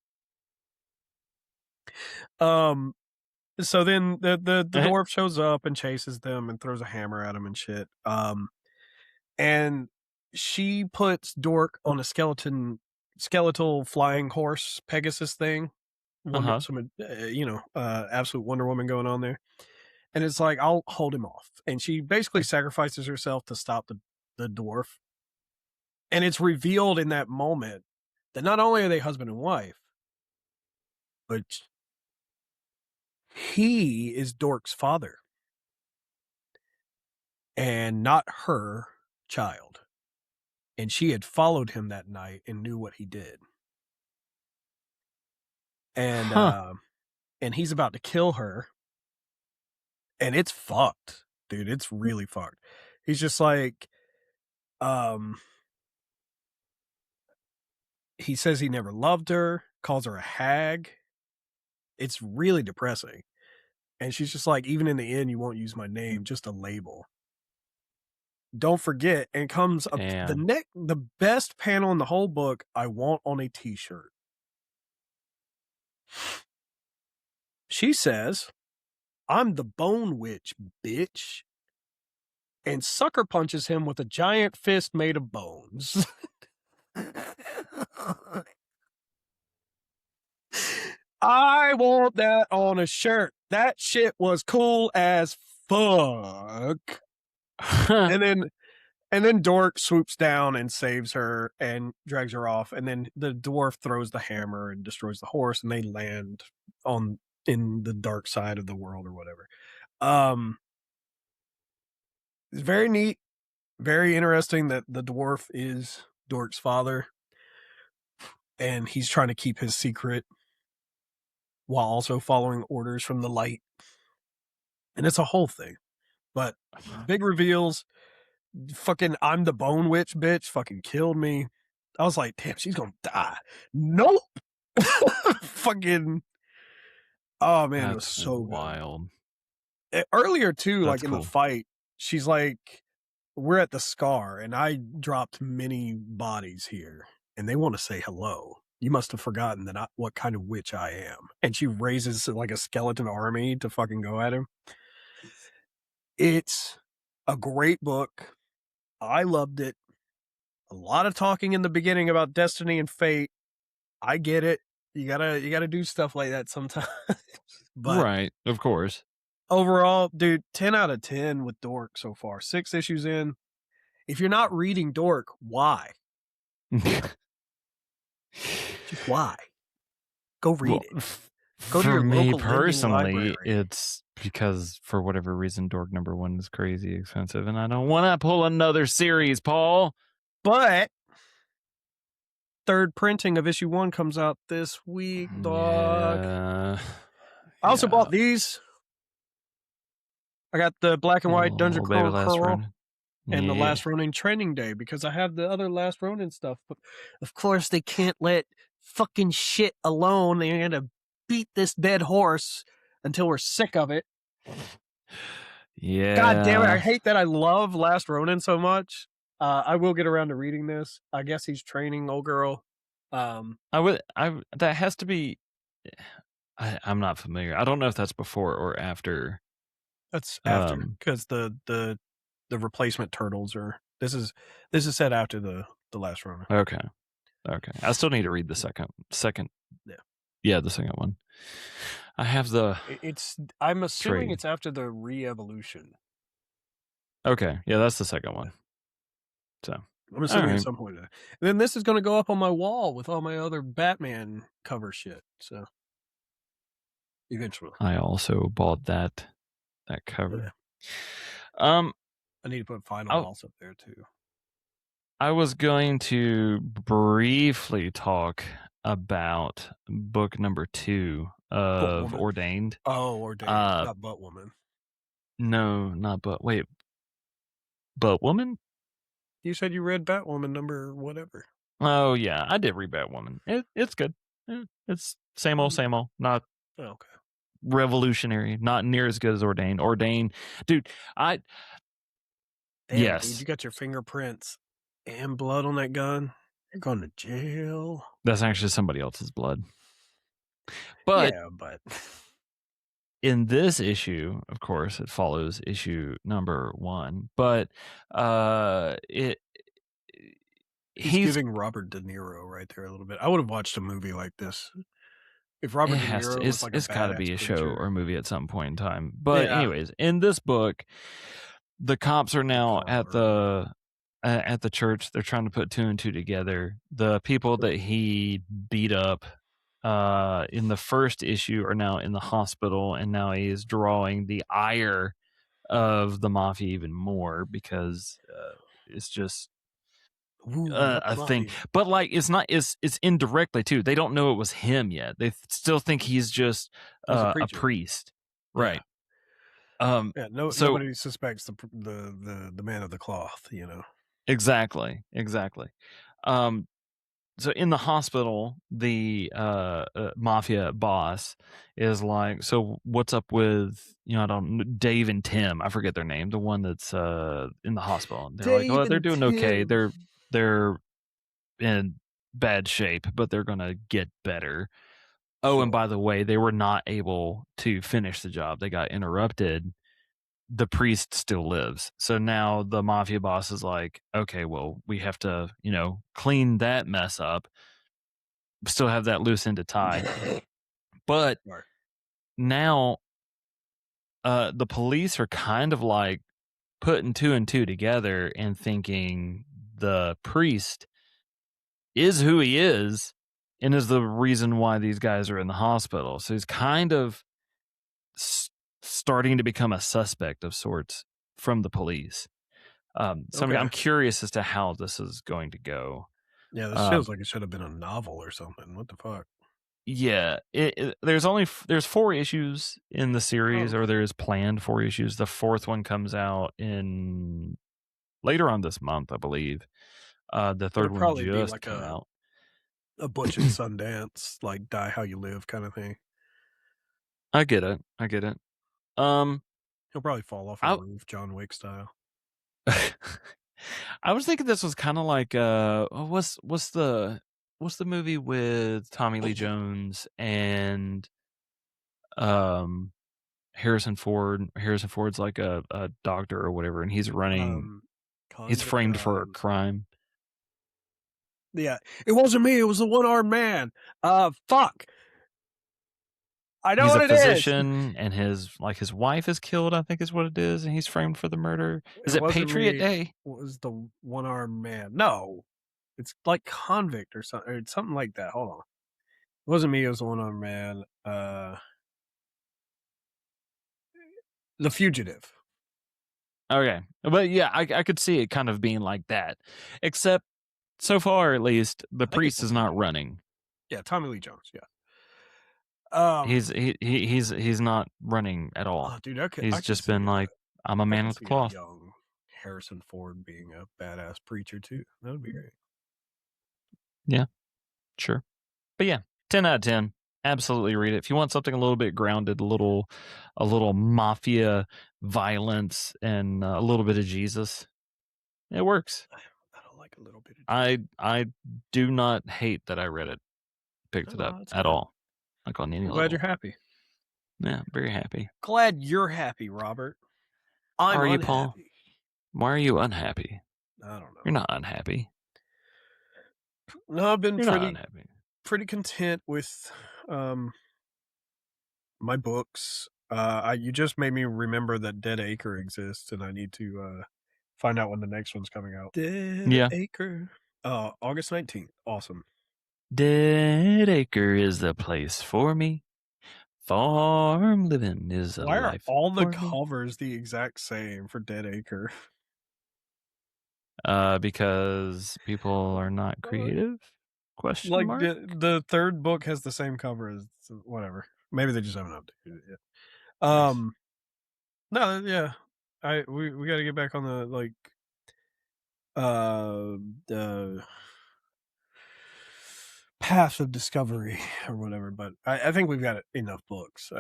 So then the dwarf shows up and chases them and throws a hammer at them and shit. And she puts Dork on a skeletal flying horse Pegasus thing. Absolute Wonder Woman going on there. And it's like, I'll hold him off. And she basically sacrifices herself to stop the dwarf. And it's revealed in that moment that not only are they husband and wife, but he is Dork's father. And not her child. And she had followed him that night and knew what he did. And and he's about to kill her. And it's fucked, dude. It's really fucked. He's just like, he says he never loved her, calls her a hag. It's really depressing. And she's just like, even in the end, you won't use my name, just a label. Don't forget, and comes up the best panel in the whole book I want on a t-shirt. She says, I'm the bone witch, bitch. And sucker punches him with a giant fist made of bones. I want that on a shirt. That shit was cool as fuck. And then Dork swoops down and saves her and drags her off. And then the dwarf throws the hammer and destroys the horse, and they land in the dark side of the world or whatever. It's very neat, very interesting that the dwarf is Dork's father, and he's trying to keep his secret while also following orders from the light. And it's a whole thing. But big reveals. Fucking I'm the bone witch bitch fucking killed me. I was like, damn, she's gonna die. Nope. Fucking, oh man, it was so wild. Earlier too, like in the fight, she's like, we're at the scar and I dropped many bodies here and they want to say hello. You must have forgotten that what kind of witch I am. And she raises like a skeleton army to fucking go at him. It's a great book. I loved it. A lot of talking in the beginning about destiny and fate. I get it. You gotta do stuff like that sometimes. But right, of course. Overall, dude, 10 out of 10 with Dork so far. 6 issues in. If you're not reading Dork, why? Just why? Go read it. Go to your local personally, it's because for whatever reason, Dork #1 is crazy expensive, and I don't want to pull another series, Paul. But third printing of issue 1 comes out this week, dog. I also bought these. I got the black and white Dungeon Crawl Curl and the Last Ronin Training Day because I have the other Last Ronin stuff. But of course, they can't let fucking shit alone. They're gonna beat this dead horse until we're sick of it. Yeah. God damn it! I hate that I love Last Ronin so much. I will get around to reading this. I guess he's training old girl. That has to be. I'm not familiar. I don't know if that's before or after. That's after because the replacement turtles are. This is set after the Last Ronin. Okay. I still need to read the second. Yeah, the second one. I have the. I'm assuming it's after the re-evolution. Okay, yeah, that's the second one. So I'm assuming at some point. And then this is going to go up on my wall with all my other Batman cover shit. So eventually, I also bought that cover. Yeah. I need to put Final Boss up there too. I was going to briefly talk about book #2 of Ordained. Oh, Ordained, not Butt Woman. No, not Butt. Wait, But Woman? You said you read Batwoman number whatever. Oh yeah, I did read Batwoman. It's good. It's same old, not Okay. revolutionary, not near as good as Ordained. Ordained, dude, Damn, yes. dude, you got your fingerprints and blood on that gun. You're going to jail. That's actually somebody else's blood. But yeah, but in this issue, of course, it follows issue number 1. But he's giving Robert De Niro right there a little bit. I would have watched a movie like this if Robert De Niro was like a it's got to be a preacher. show or a movie at some point in time. But anyways, in this book, the cops are now at the church. They're trying to put 2 and 2 together. The people that he beat up in the first issue are now in the hospital, and now he is drawing the ire of the mafia even more because it's just a thing. But like it's not, it's indirectly too. They don't know it was him yet. They still think he's just a priest, right? Yeah, nobody suspects the man of the cloth, you know. Exactly. So in the hospital, the mafia boss is like, so what's up with, Dave and Tim? I forget their name. The one that's in the hospital. They're like, well, they're doing okay. They're in bad shape, but they're gonna get better. Oh, and by the way, they were not able to finish the job. They got interrupted. The priest still lives. So now the mafia boss is like, okay, well, we have to, clean that mess up. Still have that loose end to tie. But now the police are kind of like putting 2 and 2 together and thinking the priest is who he is and is the reason why these guys are in the hospital. So he's kind of starting to become a suspect of sorts from the police. So I'm curious as to how this is going to go. Yeah, this feels like it should have been a novel or something. What the fuck? Yeah, there's 4 issues in the series, or there is planned 4 issues. The 4th one comes out in later on this month, I believe. The 3rd one just came out. A Butch and Sundance, like Die How You Live kind of thing. I get it. He'll probably fall off a roof, John Wick style. I was thinking this was kind of like what's the movie with Tommy Lee Jones and Harrison Ford? Harrison Ford's like a doctor or whatever, and he's running. He's framed for a crime. Yeah, it wasn't me. It was the one-armed man. Fuck. I know he's what a physician, and his wife is killed, I think is what it is, and he's framed for the murder. Is it Patriot Day? What was the one-armed man? No, it's like Convict or something like that. Hold on, it wasn't me. It was the one-armed man. The Fugitive. Okay, but yeah, I could see it kind of being like that, except so far at least the priest is not running. Yeah, Tommy Lee Jones. Yeah. He's not running at all. Oh, dude, he's just been like, I'm a man with the cloth. Young Harrison Ford being a badass preacher too. That would be great. Yeah, sure. But yeah, 10 out of 10. Absolutely read it. If you want something a little bit grounded, a little mafia violence and a little bit of Jesus, it works. I don't like a little bit of Jesus. I do not hate that I read it, picked it up at all. Like on any level. Glad you're happy. Yeah, very happy. Glad you're happy, Robert. I'm Are unhappy. You, Paul? Why are you unhappy? I don't know. You're not unhappy. No, I've been pretty content with my books. You just made me remember that Dead Acre exists, and I need to find out when the next one's coming out. Dead Acre. August 19th. Awesome. Dead Acre is the place for me. Farm living is a life. Why are all the covers the exact same for Dead Acre? Because people are not creative? Question mark? The 3rd book has the same cover as whatever. Maybe they just haven't updated it yet. Nice. No, yeah. We got to get back on the The Path of Discovery or whatever. But I think we've got enough books.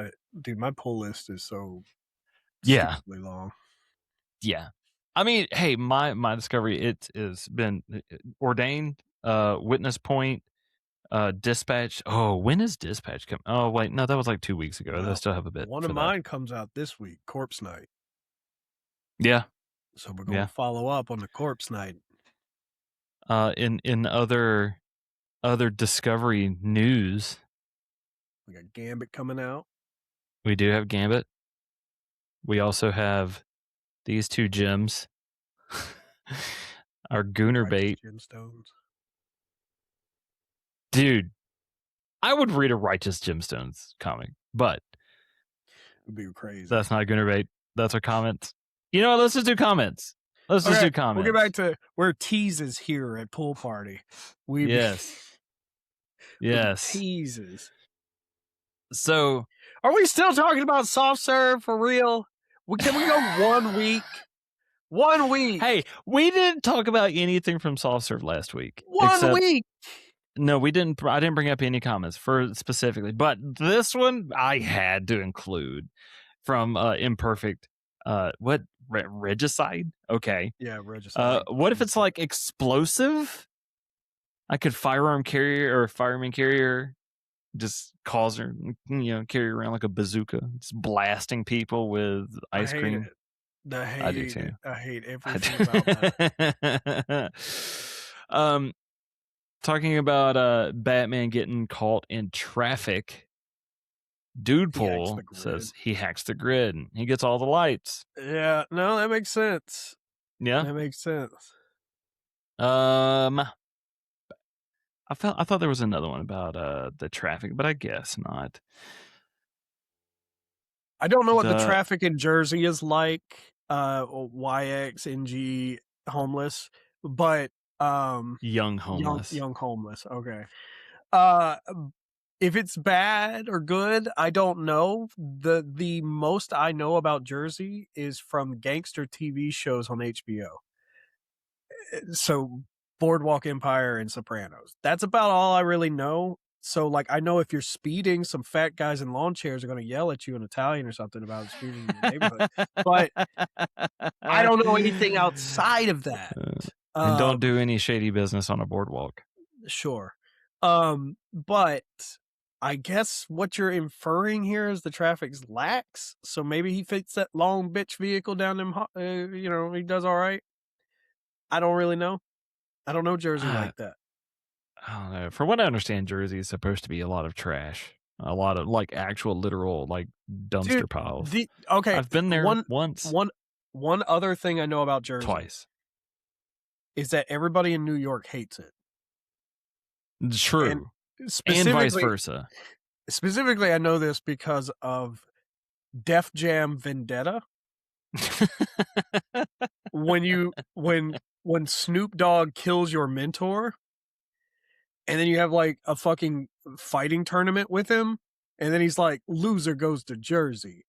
Dude, my pull list is so stupidly long. Yeah. I mean, hey, my discovery, it has been Ordained, Witness Point, Dispatch. Oh, when is Dispatch come? Oh, wait, no, that was like 2 weeks ago. Well, I still have a bit. One of mine comes out this week, Corpse Night. Yeah. So we're going to follow up on the Corpse Night. In other Discovery news, we got Gambit coming out. We do have Gambit. We also have these two gems. Our Goonerbait gemstones. Dude, I would read a Righteous Gemstones comic, but it'd be crazy. That's not Goonerbait. That's our comments. You know what? Let's just do comments. Let's just do comments. We'll get back to where teases here at Pool Party. Yes. Teases. So, are we still talking about soft serve for real? Can we go 1 week? 1 week. Hey, we didn't talk about anything from soft serve last week. 1 week. No, we didn't. I didn't bring up any comments for specifically, but this one I had to include from Imperfect. What regicide? Okay, yeah, regicide. What if it's like explosive? I could fireman carrier, just cause her, carry around like a bazooka, just blasting people with ice cream. I do too. I hate everything about that. Talking about Batman getting caught in traffic, Dude Pool says he hacks the grid and he gets all the lights. Yeah, no, that makes sense. Yeah, that makes sense. I thought there was another one about the traffic, but I guess not. I don't know what the traffic in Jersey is like. YXNG homeless, but young homeless. Young homeless. Okay. If it's bad or good, I don't know. The most I know about Jersey is from gangster TV shows on HBO. So Boardwalk Empire and Sopranos. That's about all I really know. So, like, I know if you're speeding, some fat guys in lawn chairs are going to yell at you in Italian or something about speeding in your neighborhood. But I don't know anything outside of that. And don't do any shady business on a boardwalk. Sure. But I guess what you're inferring here is the traffic's lax. So maybe he fits that long bitch vehicle down them, he does all right. I don't really know. I don't know Jersey like that. I don't know. For what I understand, Jersey is supposed to be a lot of trash. A lot of like actual literal like dumpster piles. Okay. I've been there once. One other thing I know about Jersey. Twice. Is that everybody in New York hates it. True. And vice versa. Specifically, I know this because of Def Jam Vendetta. when Snoop Dogg kills your mentor, and then you have like a fucking fighting tournament with him, and then he's like, loser goes to Jersey.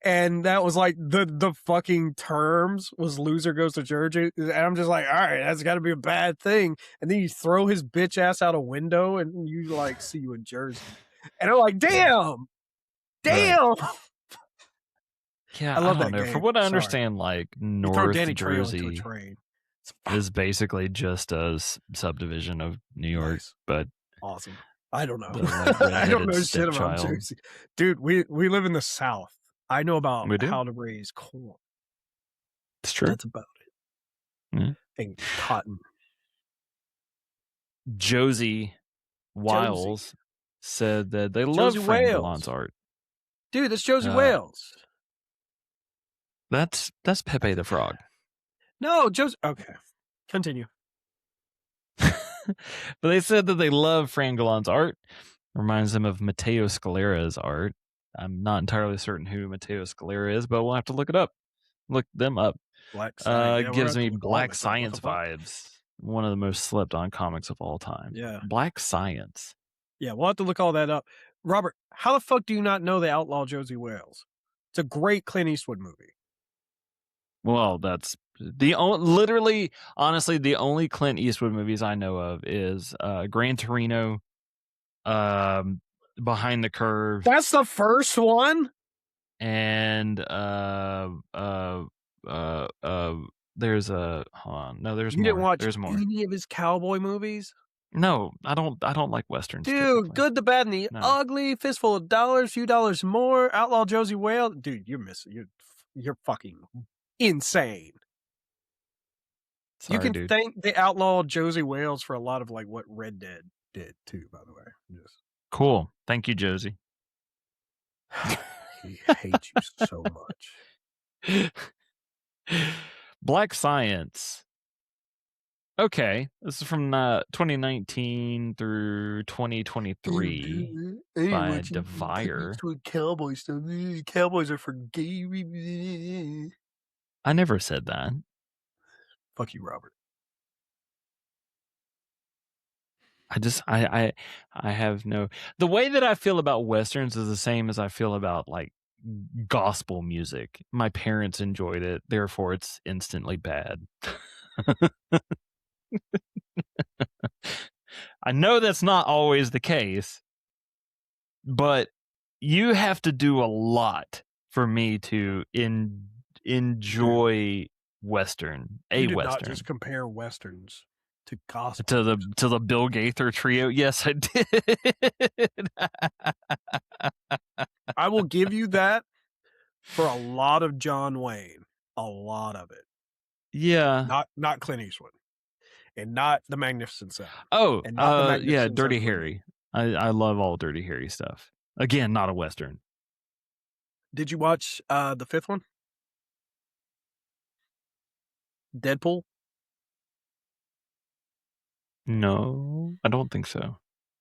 And that was like the fucking terms was loser goes to Jersey. And I'm just like, all right, that's got to be a bad thing. And then you throw his bitch ass out a window and you like see you in Jersey. And I'm like, damn. Right. Yeah, I don't know. For what I understand, like North Jersey is basically just a subdivision of New York, but awesome. I don't know. I don't know shit about Jersey. Dude, we live in the South. I know about how to raise corn. It's true. That's about it. Mm-hmm. And cotton. Josie Wiles said that they love Frank Milan's art. Dude, that's Josie Wales. That's Pepe the Frog. No, Josie. Okay, continue. But they said that they love Frank Milan's art. Reminds them of Matteo Scalera's art. I'm not entirely certain who Matteo Scalera is, but we'll have to look it up. Look them up. Gives me Black Science vibes. One of the most slept on comics of all time. Yeah. Black Science. Yeah, we'll have to look all that up. Robert, how the fuck do you not know The Outlaw Josie Wales? It's a great Clint Eastwood movie. Well, that's Literally, honestly, the only Clint Eastwood movies I know of is Gran Torino, Behind the Curve. That's the first one. And there's a hold on. No, there's you more. Didn't watch there's more. any of his cowboy movies? No, I don't like westerns. Dude, typically. Good, the Bad, and the Ugly, Fistful of Dollars, Few Dollars More, Outlaw Josie Whale. Dude, you're missing. You're fucking insane. Sorry, you can dude. thank the Outlaw Josie Wales for a lot of like what Red Dead did too. By the way, cool. Thank you, Josie. He hates you so much. Black Science. Okay, this is from 2019 through 2023 by Devire. Cowboy stuff. Cowboys are for gay. I never said that. Fuck you, Robert. I have no. The way that I feel about westerns is the same as I feel about like gospel music. My parents enjoyed it, therefore it's instantly bad. I know that's not always the case, but you have to do a lot for me to enjoy Western. You did Western. Not just compare Westerns to gospel to the Bill Gaither trio. Yes, I did. I will give you that for a lot of John Wayne. A lot of it. Yeah. Not Clint Eastwood. And not the Magnificent Seven. Oh, and not the Magnificent Dirty Harry. I love all Dirty Harry stuff. Again, not a Western. Did you watch the fifth one? Deadpool? No, I don't think so.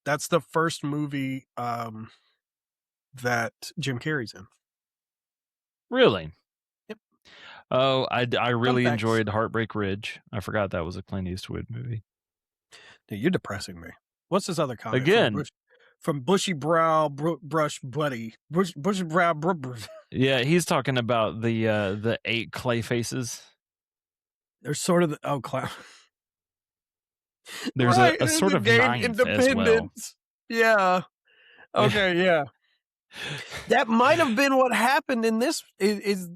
That's the first movie that Jim Carrey's in. Really? Yep. Oh, I really enjoyed Heartbreak Ridge. I forgot that was a Clint Eastwood movie. Dude, you're depressing me. What's this other comment? Again. From Bushy Brow Brush Buddy. Bushy Brow Yeah, he's talking about the 8 clay faces. They're sort of the clown. There's a sort of ninth as well. Yeah. Okay, yeah. That might have been what happened in this is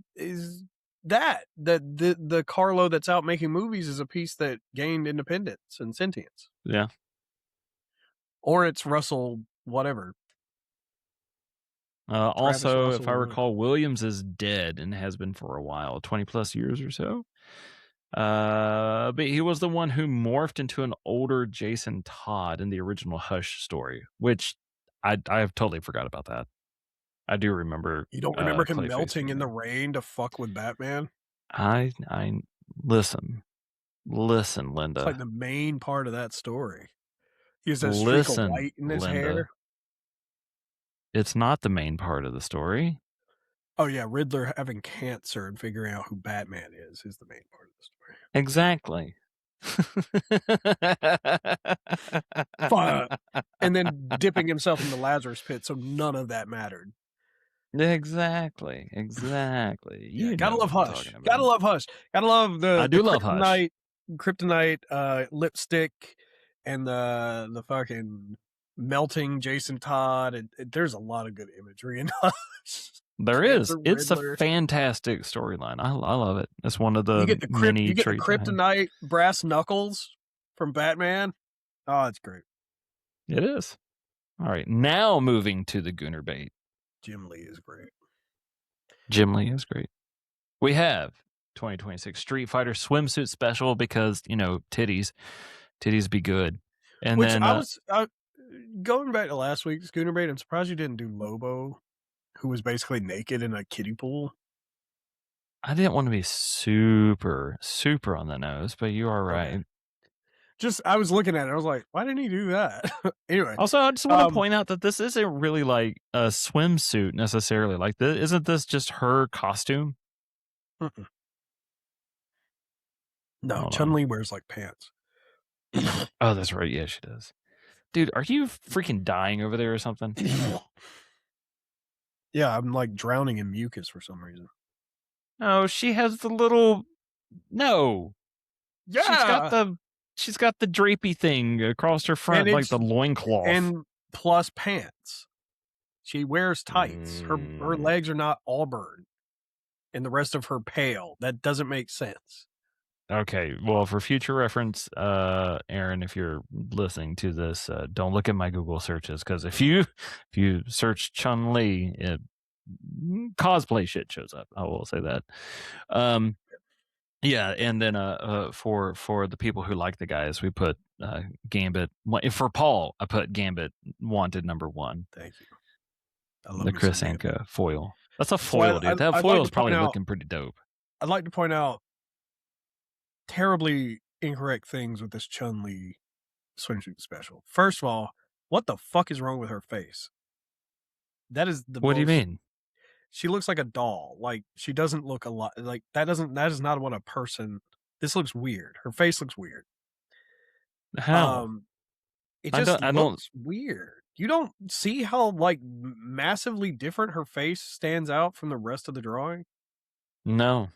that the Carlo that's out making movies is a piece that gained independence and sentience. Yeah. Or it's Russell whatever. Also, if I recall, Williams is dead and has been for a while, 20 plus years or so. But he was the one who morphed into an older Jason Todd in the original Hush story, which I have totally forgot about that. I do remember. You don't remember him melting in the rain to fuck with Batman? I listen, Linda. It's like the main part of that story. He has that streak of white in his hair. It's not the main part of the story. Oh yeah, Riddler having cancer and figuring out who Batman is the main part of the story. Exactly. And then dipping himself in the Lazarus pit, so none of that mattered. Exactly. You gotta love Hush. Gotta love Hush. Gotta love the I do love Hush. Kryptonite lipstick and the fucking melting Jason Todd. And there's a lot of good imagery in Hush. There is. It's a fantastic storyline. I love it. It's one of the you get the Kryptonite brass knuckles from Batman. Oh, it's great. It is. All right, now moving to the Goonerbait. Jim Lee is great. We have 2026 Street Fighter swimsuit special because, titties be good. And which then I was going back to last week's Goonerbait. I'm surprised you didn't do Lobo, who was basically naked in a kiddie pool. I didn't want to be super on the nose, but you are right. Okay. I was looking at it. I was like, why didn't he do that? Anyway. Also, I just want to point out that this isn't really like a swimsuit necessarily. Like, isn't this just her costume? Mm-mm. No, Chun-Li wears like pants. Oh, that's right. Yeah, she does. Dude, are you freaking dying over there or something? Yeah, I'm like drowning in mucus for some reason. Oh, she has the little No. Yeah. She's got the drapey thing across her front, like the loincloth. And plus pants. She wears tights. Her legs are not auburn. And the rest of her pale. That doesn't make sense. Okay, well, for future reference, Aaron, if you're listening to this, don't look at my Google searches, because if you search Chun-Li, cosplay shit shows up. I will say that. Yeah, and then for the people who like the guys, we put Gambit. For Paul, I put Gambit wanted #1. Thank you. I love the Chris Anka foil. That's a foil, dude. That foil is probably looking pretty dope. I'd like to point out terribly incorrect things with this Chun-Li swimsuit special. First of all, what the fuck is wrong with her face? That is the What do you mean? She looks like a doll. Like, she doesn't look a lot like that is not what a person. This looks weird. Her face looks weird. How? It just looks weird. You don't see how like massively different her face stands out from the rest of the drawing? No.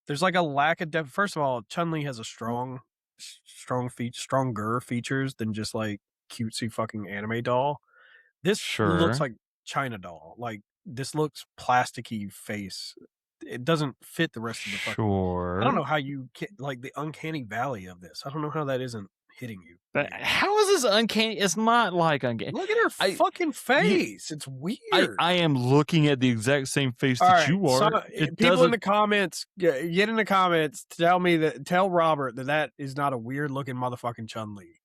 There's like a lack of depth. First of all, Chun-Li has a stronger features than just like cutesy fucking anime doll. This looks like China doll. Like, this looks plasticky face. It doesn't fit the rest of the fucking. I don't know how you like the uncanny valley of this. I don't know how that isn't hitting you. How is this uncanny? It's not like uncanny. Look at her fucking face. It's weird. I am looking at the exact same face that you are. So, people in the comments, get in the comments. Tell Robert that is not a weird looking motherfucking Chun-Li.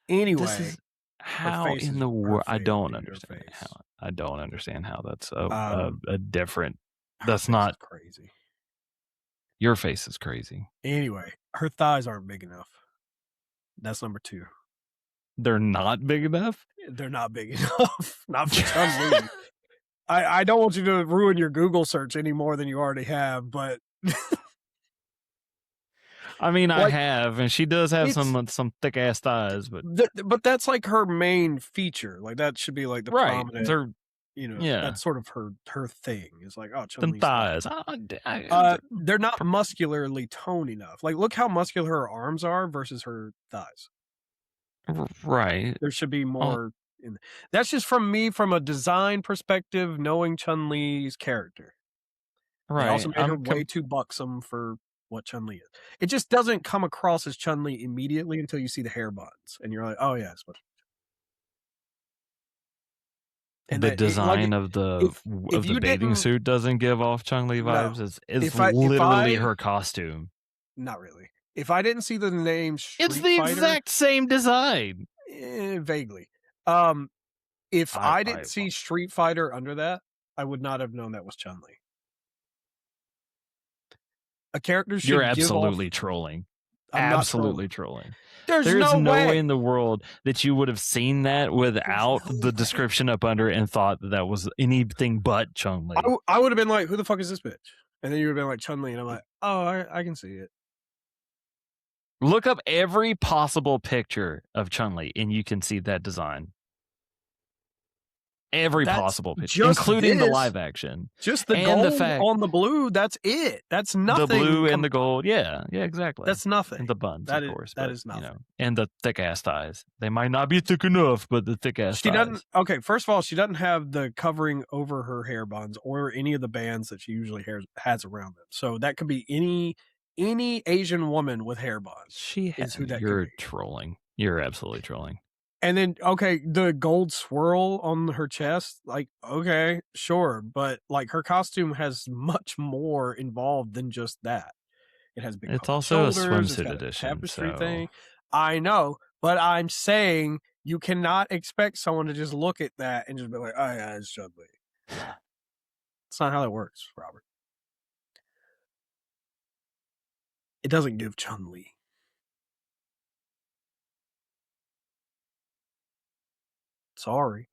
Anyway, how in the world? I don't understand how. I don't understand how that's a different. That's not crazy. Your face is crazy. Anyway, her thighs aren't big enough. That's #2. They're not big enough? They're not big enough. Not for Chun-Li. I don't want you to ruin your Google search any more than you already have, but I mean, I have, and she does have some thick ass thighs, but that's like her main feature. Like, that should be like the prominent. That's sort of her thing. It's like, oh, Chun-Li's thighs. They're not muscularly toned enough. Like, look how muscular her arms are versus her thighs. Right. There should be more. That's just from me, from a design perspective, knowing Chun-Li's character. Right. They also made her way too buxom for what Chun-Li is. It just doesn't come across as Chun-Li immediately until you see the hair buns, and you're like, oh yeah, it's what. And the design of the bathing suit doesn't give off Chun-Li vibes. No. It's literally her costume. Not really. If I didn't see the name Street Fighter, it's the exact same design. Vaguely. If I didn't see Street Fighter under that, I would not have known that was Chun-Li. A character should. You're absolutely trolling. Absolutely trolling. There's no way. way in the world that you would have seen that without the description up under and thought that was anything but Chun-Li. I would have been like, who the fuck is this bitch? And then you would have been like, Chun-Li. And I'm like, oh, I can see it. Look up every possible picture of Chun-Li and you can see that design. Every possible picture, including the live action. Just the gold on the blue, that's it. That's nothing. The blue and the gold, yeah, exactly. That's nothing. And the buns, of course. That is nothing. And the thick-ass thighs. They might not be thick enough, but the thick-ass thighs. Doesn't, okay, first of all, she doesn't have the covering over her hair buns or any of the bands that she usually has around them. So that could be any Asian woman with hair buns. You're trolling. You're absolutely trolling. And then, okay, the gold swirl on her chest, like, okay, sure. But, like, her costume has much more involved than just that. It has big It's also shoulders, a swimsuit it's edition. Tapestry thing. I know, but I'm saying you cannot expect someone to just look at that and just be like, oh, yeah, it's Chun-Li. That's not how that works, Robert. It doesn't give Chun-Li. Sorry.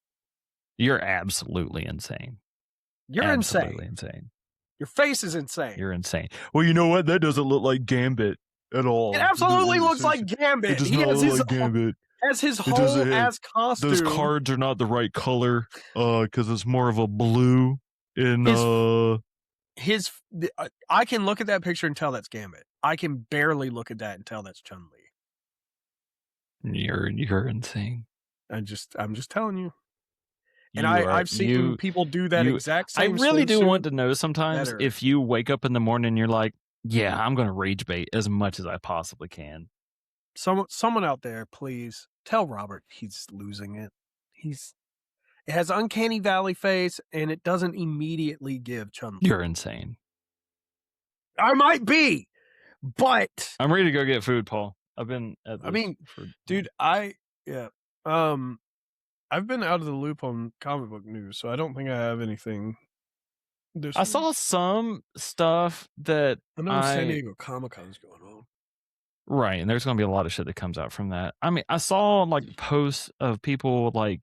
You're absolutely insane. You're absolutely insane. Your face is insane. You're insane. Well, you know what? That doesn't look like Gambit at all. It absolutely looks like Gambit. It does not look like Gambit. As his whole ass costume. Those cards are not the right color because it's more of a blue in I can look at that picture and tell that's Gambit. I can barely look at that and tell that's Chun-Li. You're insane. I'm just telling you. And I've seen people do that exact same. I really do want to know sometimes if you wake up in the morning and you're like, yeah, I'm going to rage bait as much as I possibly can. Someone out there, please tell Robert he's losing it. It has uncanny valley face, and it doesn't immediately give Chun-Li. You're insane. I might be, but I'm ready to go get food, Paul. I've been at this dude, I've been out of the loop on comic book news, so I don't think I have anything. I saw some stuff that I know San Diego Comic-Con's going on. Right, and there's going to be a lot of shit that comes out from that. I mean, I saw like posts of people like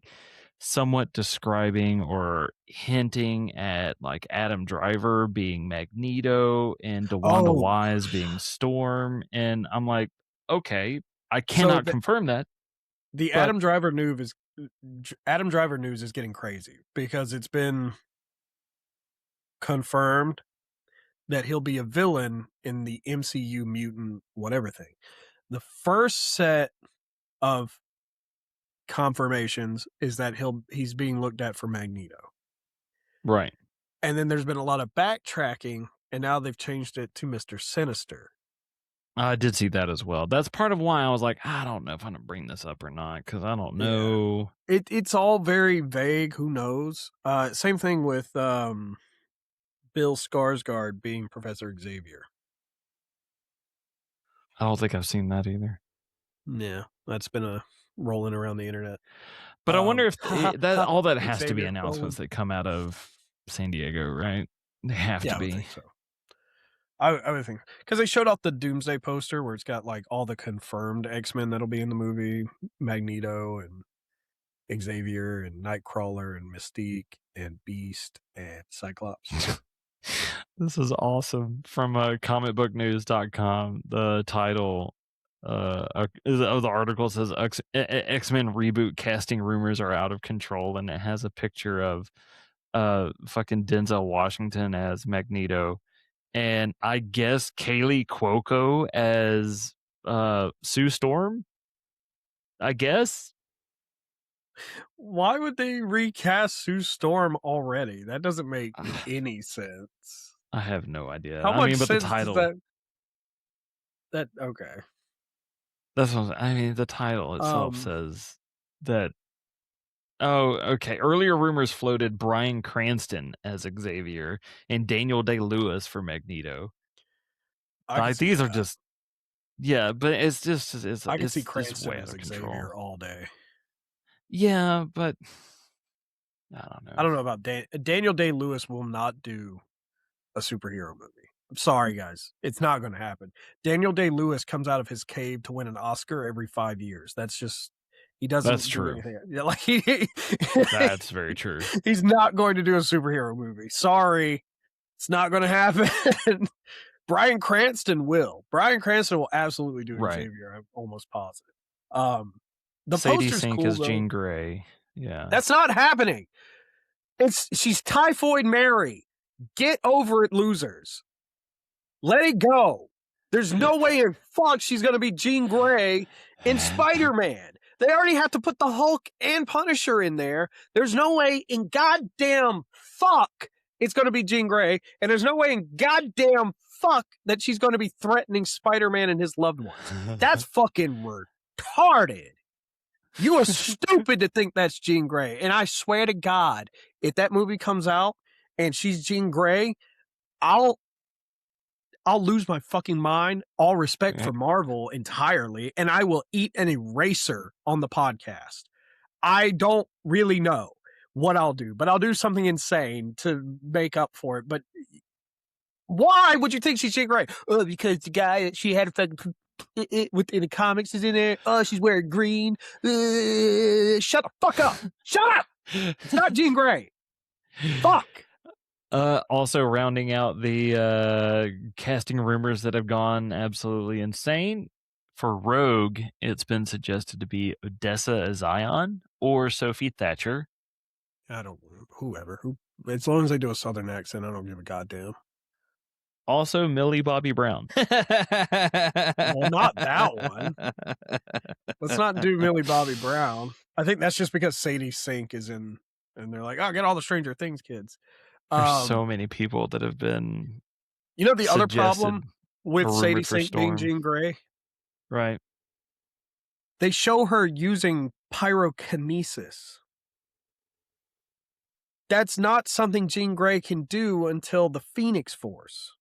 somewhat describing or hinting at like Adam Driver being Magneto and DeWanda Wise being Storm, and I'm like, okay, I cannot confirm that. The Adam Driver news is getting crazy because it's been confirmed that he'll be a villain in the MCU mutant whatever thing. The first set of confirmations is that he's being looked at for Magneto. Right. And then there's been a lot of backtracking, and now they've changed it to Mr. Sinister. I did see that as well. That's part of why I was like, I don't know if I'm going to bring this up or not, because I don't know. Yeah. It's all very vague. Who knows? Same thing with Bill Skarsgård being Professor Xavier. I don't think I've seen that either. Yeah, that's been rolling around the internet. But I wonder if all that has to be announcements that come out of San Diego, right? They have to be. I would think so. I would think, because they showed off the Doomsday poster where it's got like all the confirmed X-Men that'll be in the movie: Magneto and Xavier and Nightcrawler and Mystique and Beast and Cyclops. This is awesome. From comicbooknews.com, the title of the article says X-Men reboot casting rumors are out of control, and it has a picture of fucking Denzel Washington as Magneto, and I guess Kaylee Cuoco as Sue Storm, I guess. Why would they recast Sue Storm already? That doesn't make any sense. I have no idea. How much sense the title does that okay. That's what the title itself says that. Oh, okay. Earlier rumors floated Bryan Cranston as Xavier and Daniel Day-Lewis for Magneto. These are just, but it's just I can see Cranston as Xavier all day. Yeah, but I don't know. I don't know about Daniel Day-Lewis will not do a superhero movie. I'm sorry, guys. It's not going to happen. Daniel Day-Lewis comes out of his cave to win an Oscar every 5 years. That's just, he doesn't. That's true. Yeah, like that's very true. He's not going to do a superhero movie. Sorry. It's not going to happen. Bryan Cranston will. Bryan Cranston will absolutely do Xavier. I'm almost positive. The Sadie poster's Sink cool, is though. Jean Grey. Yeah. That's not happening. She's Typhoid Mary. Get over it, losers. Let it go. There's no way in fuck she's going to be Jean Grey in Spider-Man. They already have to put the Hulk and Punisher in there. There's no way in goddamn fuck it's going to be Jean Grey. And there's no way in goddamn fuck that she's going to be threatening Spider-Man and his loved ones. That's fucking retarded. You are stupid to think that's Jean Grey. And I swear to God, if that movie comes out and she's Jean Grey, I'll lose my fucking mind. All respect for Marvel entirely, and I will eat an eraser on the podcast. I don't really know what I'll do, but I'll do something insane to make up for it. But why would you think she's Jean Grey? Oh, because the guy that she had fucking within the comics is in there. Oh, she's wearing green. Shut the fuck up. Shut up. It's not Jean Grey. Fuck. Also rounding out the casting rumors that have gone absolutely insane. For Rogue, it's been suggested to be Odessa Zion or Sophie Thatcher. I don't, whoever. As long as they do a southern accent, I don't give a goddamn. Also, Millie Bobby Brown. Well, not that one. Let's not do Millie Bobby Brown. I think that's just because Sadie Sink is in, and they're like, "Oh, get all the Stranger Things kids." There's so many people that have been. You know the other problem with Sadie Sink being Jean Grey? Right. They show her using pyrokinesis. That's not something Jean Grey can do until the Phoenix Force.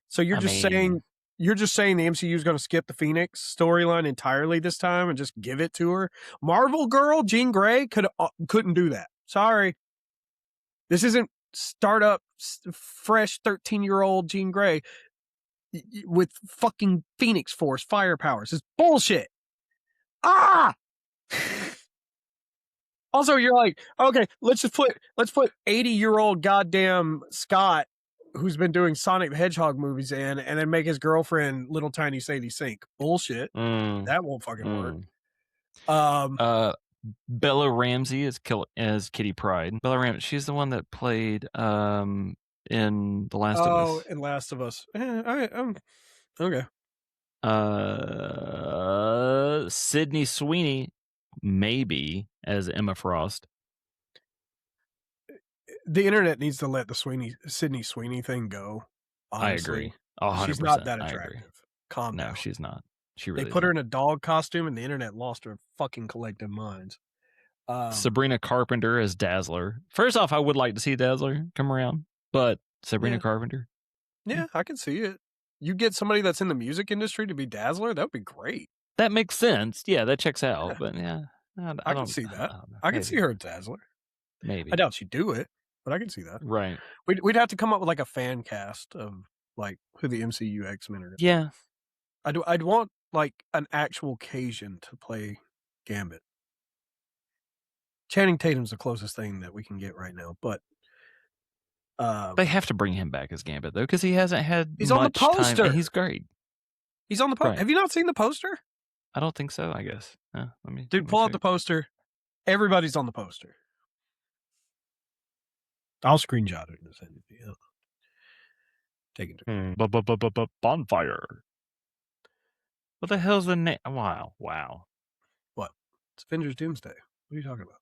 So you're just saying the MCU is going to skip the Phoenix storyline entirely this time and just give it to her? Marvel Girl Jean Grey couldn't do that. Sorry. This isn't startup fresh 13-year-old Jean Grey with fucking Phoenix Force fire powers. It's bullshit. Also, you're like, okay, let's put 80-year-old goddamn Scott, who's been doing Sonic the Hedgehog movies and then make his girlfriend little tiny Sadie Sink. Bullshit. That won't fucking work. Bella Ramsey is Kitty Pryde. Bella Ramsey, she's the one that played in The Last of Us. Oh, in Last of Us. Okay. Sydney Sweeney, maybe, as Emma Frost. The internet needs to let the Sydney Sweeney thing go. Honestly. I agree. 100%. She's not that attractive. Calm down. No, she's not. She really They put her in a dog costume and the internet lost her fucking collective minds. Sabrina Carpenter as Dazzler. First off, I would like to see Dazzler come around, but Sabrina Carpenter. Yeah, I can see it. You get somebody that's in the music industry to be Dazzler, that would be great. That makes sense. Yeah, that checks out. But yeah, I can see that. I can see her as Dazzler. Maybe. I doubt she'd do it, but I can see that. Right. We'd have to come up with like a fan cast of like who the MCU X-Men are. Yeah. I'd want like an actual Cajun to play Gambit. Channing Tatum's the closest thing that we can get right now, but they have to bring him back as Gambit though, because he hasn't had much on the poster. Time, and he's great. He's on the poster. Right. Have you not seen the poster? I don't think so. I guess. Pull out the poster. Everybody's on the poster. I'll screenshot it and send it to you. Take it to Bonfire. What the hell's the name? Wow. What? It's Avengers Doomsday. What are you talking about?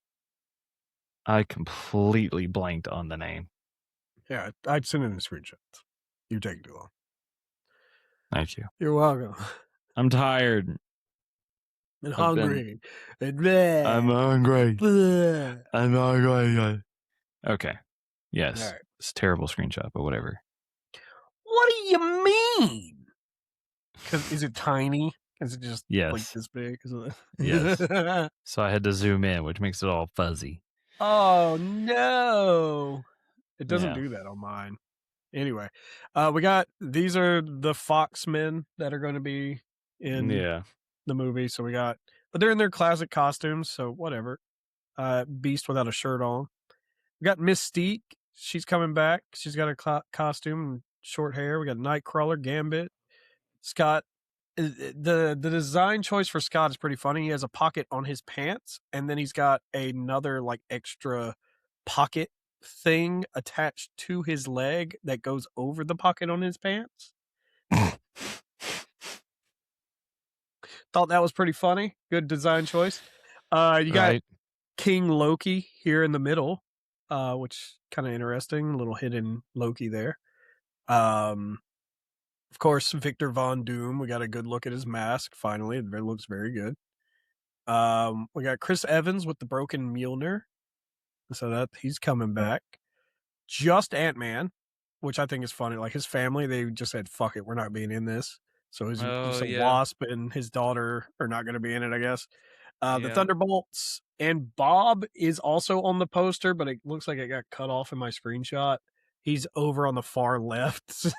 I completely blanked on the name. Yeah, I'd send in the screenshots. You're taking too long. Thank you. You're welcome. I'm tired. And hungry. I'm hungry. I'm hungry. Okay. Yes. Right. It's a terrible screenshot, but whatever. What do you mean? Because is it tiny? Is it just like this big? Yes. So I had to zoom in, which makes it all fuzzy. Oh no! It doesn't do that on mine. Anyway, these are the Foxmen that are going to be in the movie. So but they're in their classic costumes, so whatever. Beast without a shirt on. We got Mystique. She's coming back. She's got a costume and short hair. We got Nightcrawler, Gambit, Scott. The design choice for Scott is pretty funny. He has a pocket on his pants, and then he's got another like extra pocket thing attached to his leg that goes over the pocket on his pants. Thought that was pretty funny. Good design choice. You got King Loki here in the middle, which kind of interesting. A little hidden Loki there. Of course, Victor Von Doom. We got a good look at his mask. Finally, it looks very good. We got Chris Evans with the broken Mjolnir, so that he's coming back. Just Ant-Man, which I think is funny. Like his family, they just said, "Fuck it, we're not being in this." So his Wasp and his daughter are not going to be in it, I guess. The Thunderbolts and Bob is also on the poster, but it looks like it got cut off in my screenshot. He's over on the far left.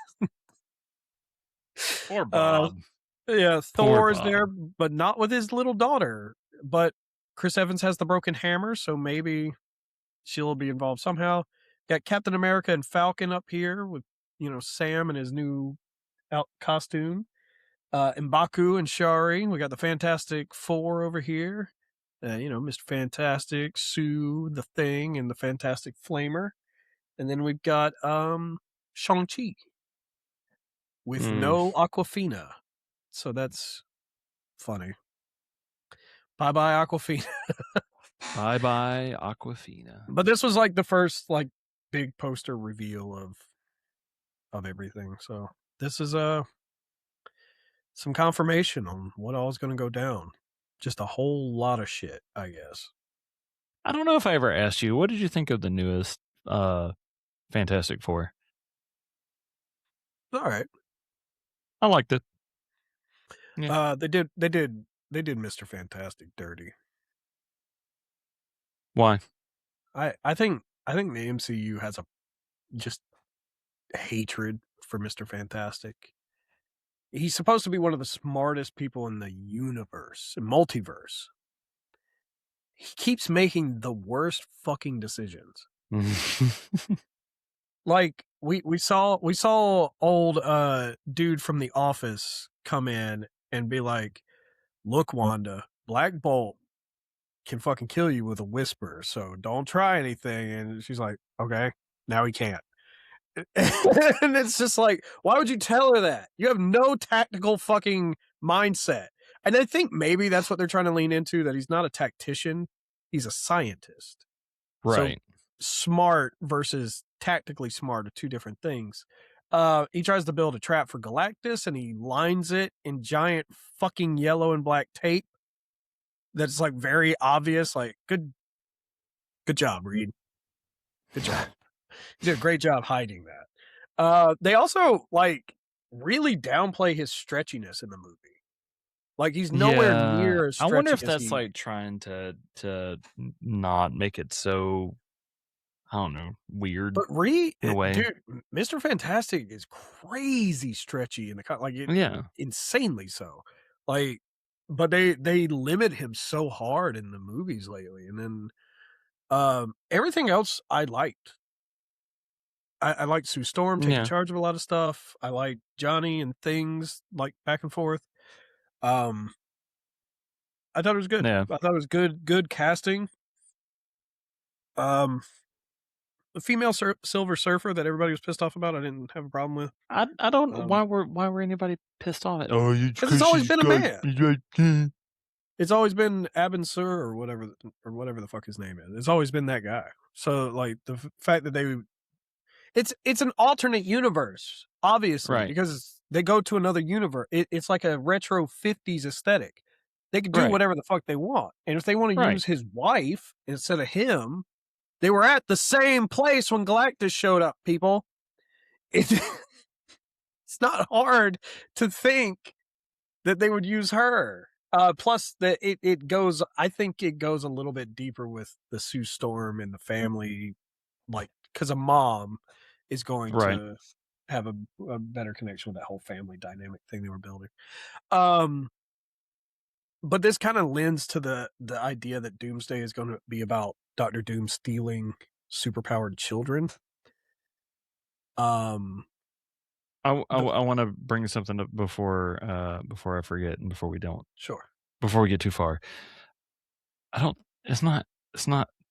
Poor Bob. Thor is there, but not with his little daughter. But Chris Evans has the broken hammer, so maybe she'll be involved somehow. Got Captain America and Falcon up here with, Sam and his new costume. M'Baku and Shuri. We got the Fantastic Four over here. Mr. Fantastic, Sue, the Thing, and the Fantastic Flamer. And then we've got Shang-Chi. with no Aquafina. So that's funny. Bye-bye, Aquafina. Bye-bye, Aquafina. But this was like the first like big poster reveal of everything. So this is some confirmation on what all is going to go down. Just a whole lot of shit, I guess. I don't know if I ever asked you, what did you think of the newest Fantastic Four? All right. I liked it. Yeah. They did Mr. Fantastic dirty. Why? I think the MCU has a just hatred for Mr. Fantastic. He's supposed to be one of the smartest people in the universe, multiverse. He keeps making the worst fucking decisions. Like we saw old dude from The Office come in and be like, "Look, Wanda, Black Bolt can fucking kill you with a whisper, so don't try anything." And she's like, "Okay, now he can't." And it's just like, why would you tell her that? You have no tactical fucking mindset. And I think maybe that's what they're trying to lean into, that he's not a tactician, he's a scientist. Right. So smart versus tactically smart are two different things. He tries to build a trap for Galactus and he lines it in giant fucking yellow and black tape. That's like very obvious. Like, good job, Reed. Good job. You did a great job hiding that. They also like really downplay his stretchiness in the movie. Like he's nowhere near as stretchy. I wonder if that's like trying to not make it so, I don't know, weird. But Reed, dude, Mr. Fantastic is crazy stretchy in the like insanely so. Like, but they limit him so hard in the movies lately, and then everything else I liked. I like Sue Storm taking charge of a lot of stuff. I like Johnny and things like back and forth. I thought it was good. Yeah. I thought it was good casting. The female Silver Surfer that everybody was pissed off about, I didn't have a problem with. I don't. Why were anybody pissed off? Because it's always been a man. It's always been Abin Sur or whatever the fuck his name is. It's always been that guy. So like the fact that it's an alternate universe, obviously, right, because they go to another universe. It's like a retro 50s aesthetic. They can do whatever the fuck they want. And if they want to use his wife instead of him, they were at the same place when Galactus showed up, people. It's not hard to think that they would use her. Plus, it goes, I think it goes a little bit deeper with the Sue Storm and the family, like, because a mom is going to have a better connection with that whole family dynamic thing they were building. But this kind of lends to the idea that Doomsday is going to be about Dr. Doom stealing superpowered children. I want to bring something up before I forget and before we don't. Sure. Before we get too far. It's not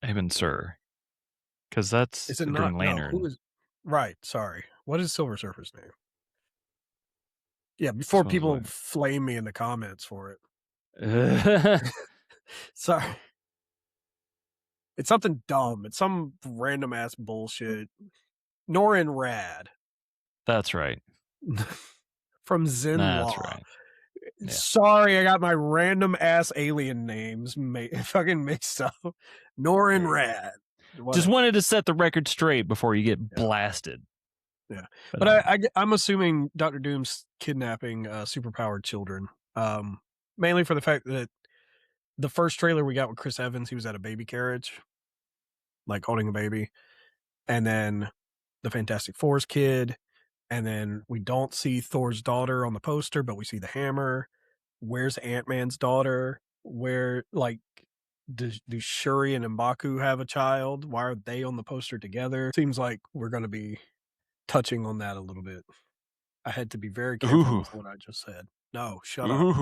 Abin Sur. Because that's the Green Lantern. No, who is, right, sorry. What is Silver Surfer's name? Yeah, before people flame me in the comments for it. Sorry. It's something dumb. It's some random ass bullshit. Norrin Rad. That's right. From Zen That's Law. Right. Yeah. Sorry, I got my random ass alien names fucking mixed up. Norrin Rad. Whatever. Just wanted to set the record straight before you get blasted. Yeah, but I'm assuming Dr. Doom's kidnapping superpowered children, mainly for the fact that the first trailer we got with Chris Evans, he was at a baby carriage, like holding a baby, and then the Fantastic Four's kid, and then we don't see Thor's daughter on the poster, but we see the hammer. Where's Ant-Man's daughter? Where, like, do Shuri and M'Baku have a child? Why are they on the poster together? Seems like we're going to be touching on that a little bit. I had to be very careful with what I just said. No, shut up.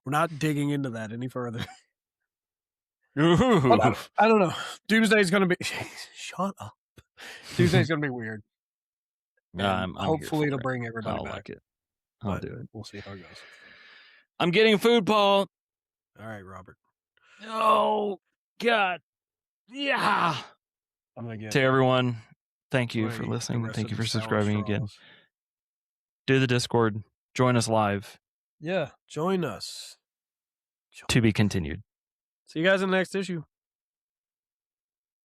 We're not digging into that any further. I don't know. Doomsday's going to be... Shut up. Doomsday's going to be weird. I'm hopefully it'll bring everybody back. Like it. I'll do it. We'll see how it goes. I'm getting food, Paul. All right, Robert. Oh, God. Yeah. I'm gonna get to everyone, thank you for listening. Thank you for subscribing again. Do the Discord. Join us live. Yeah, join us. To be continued. See you guys in the next issue.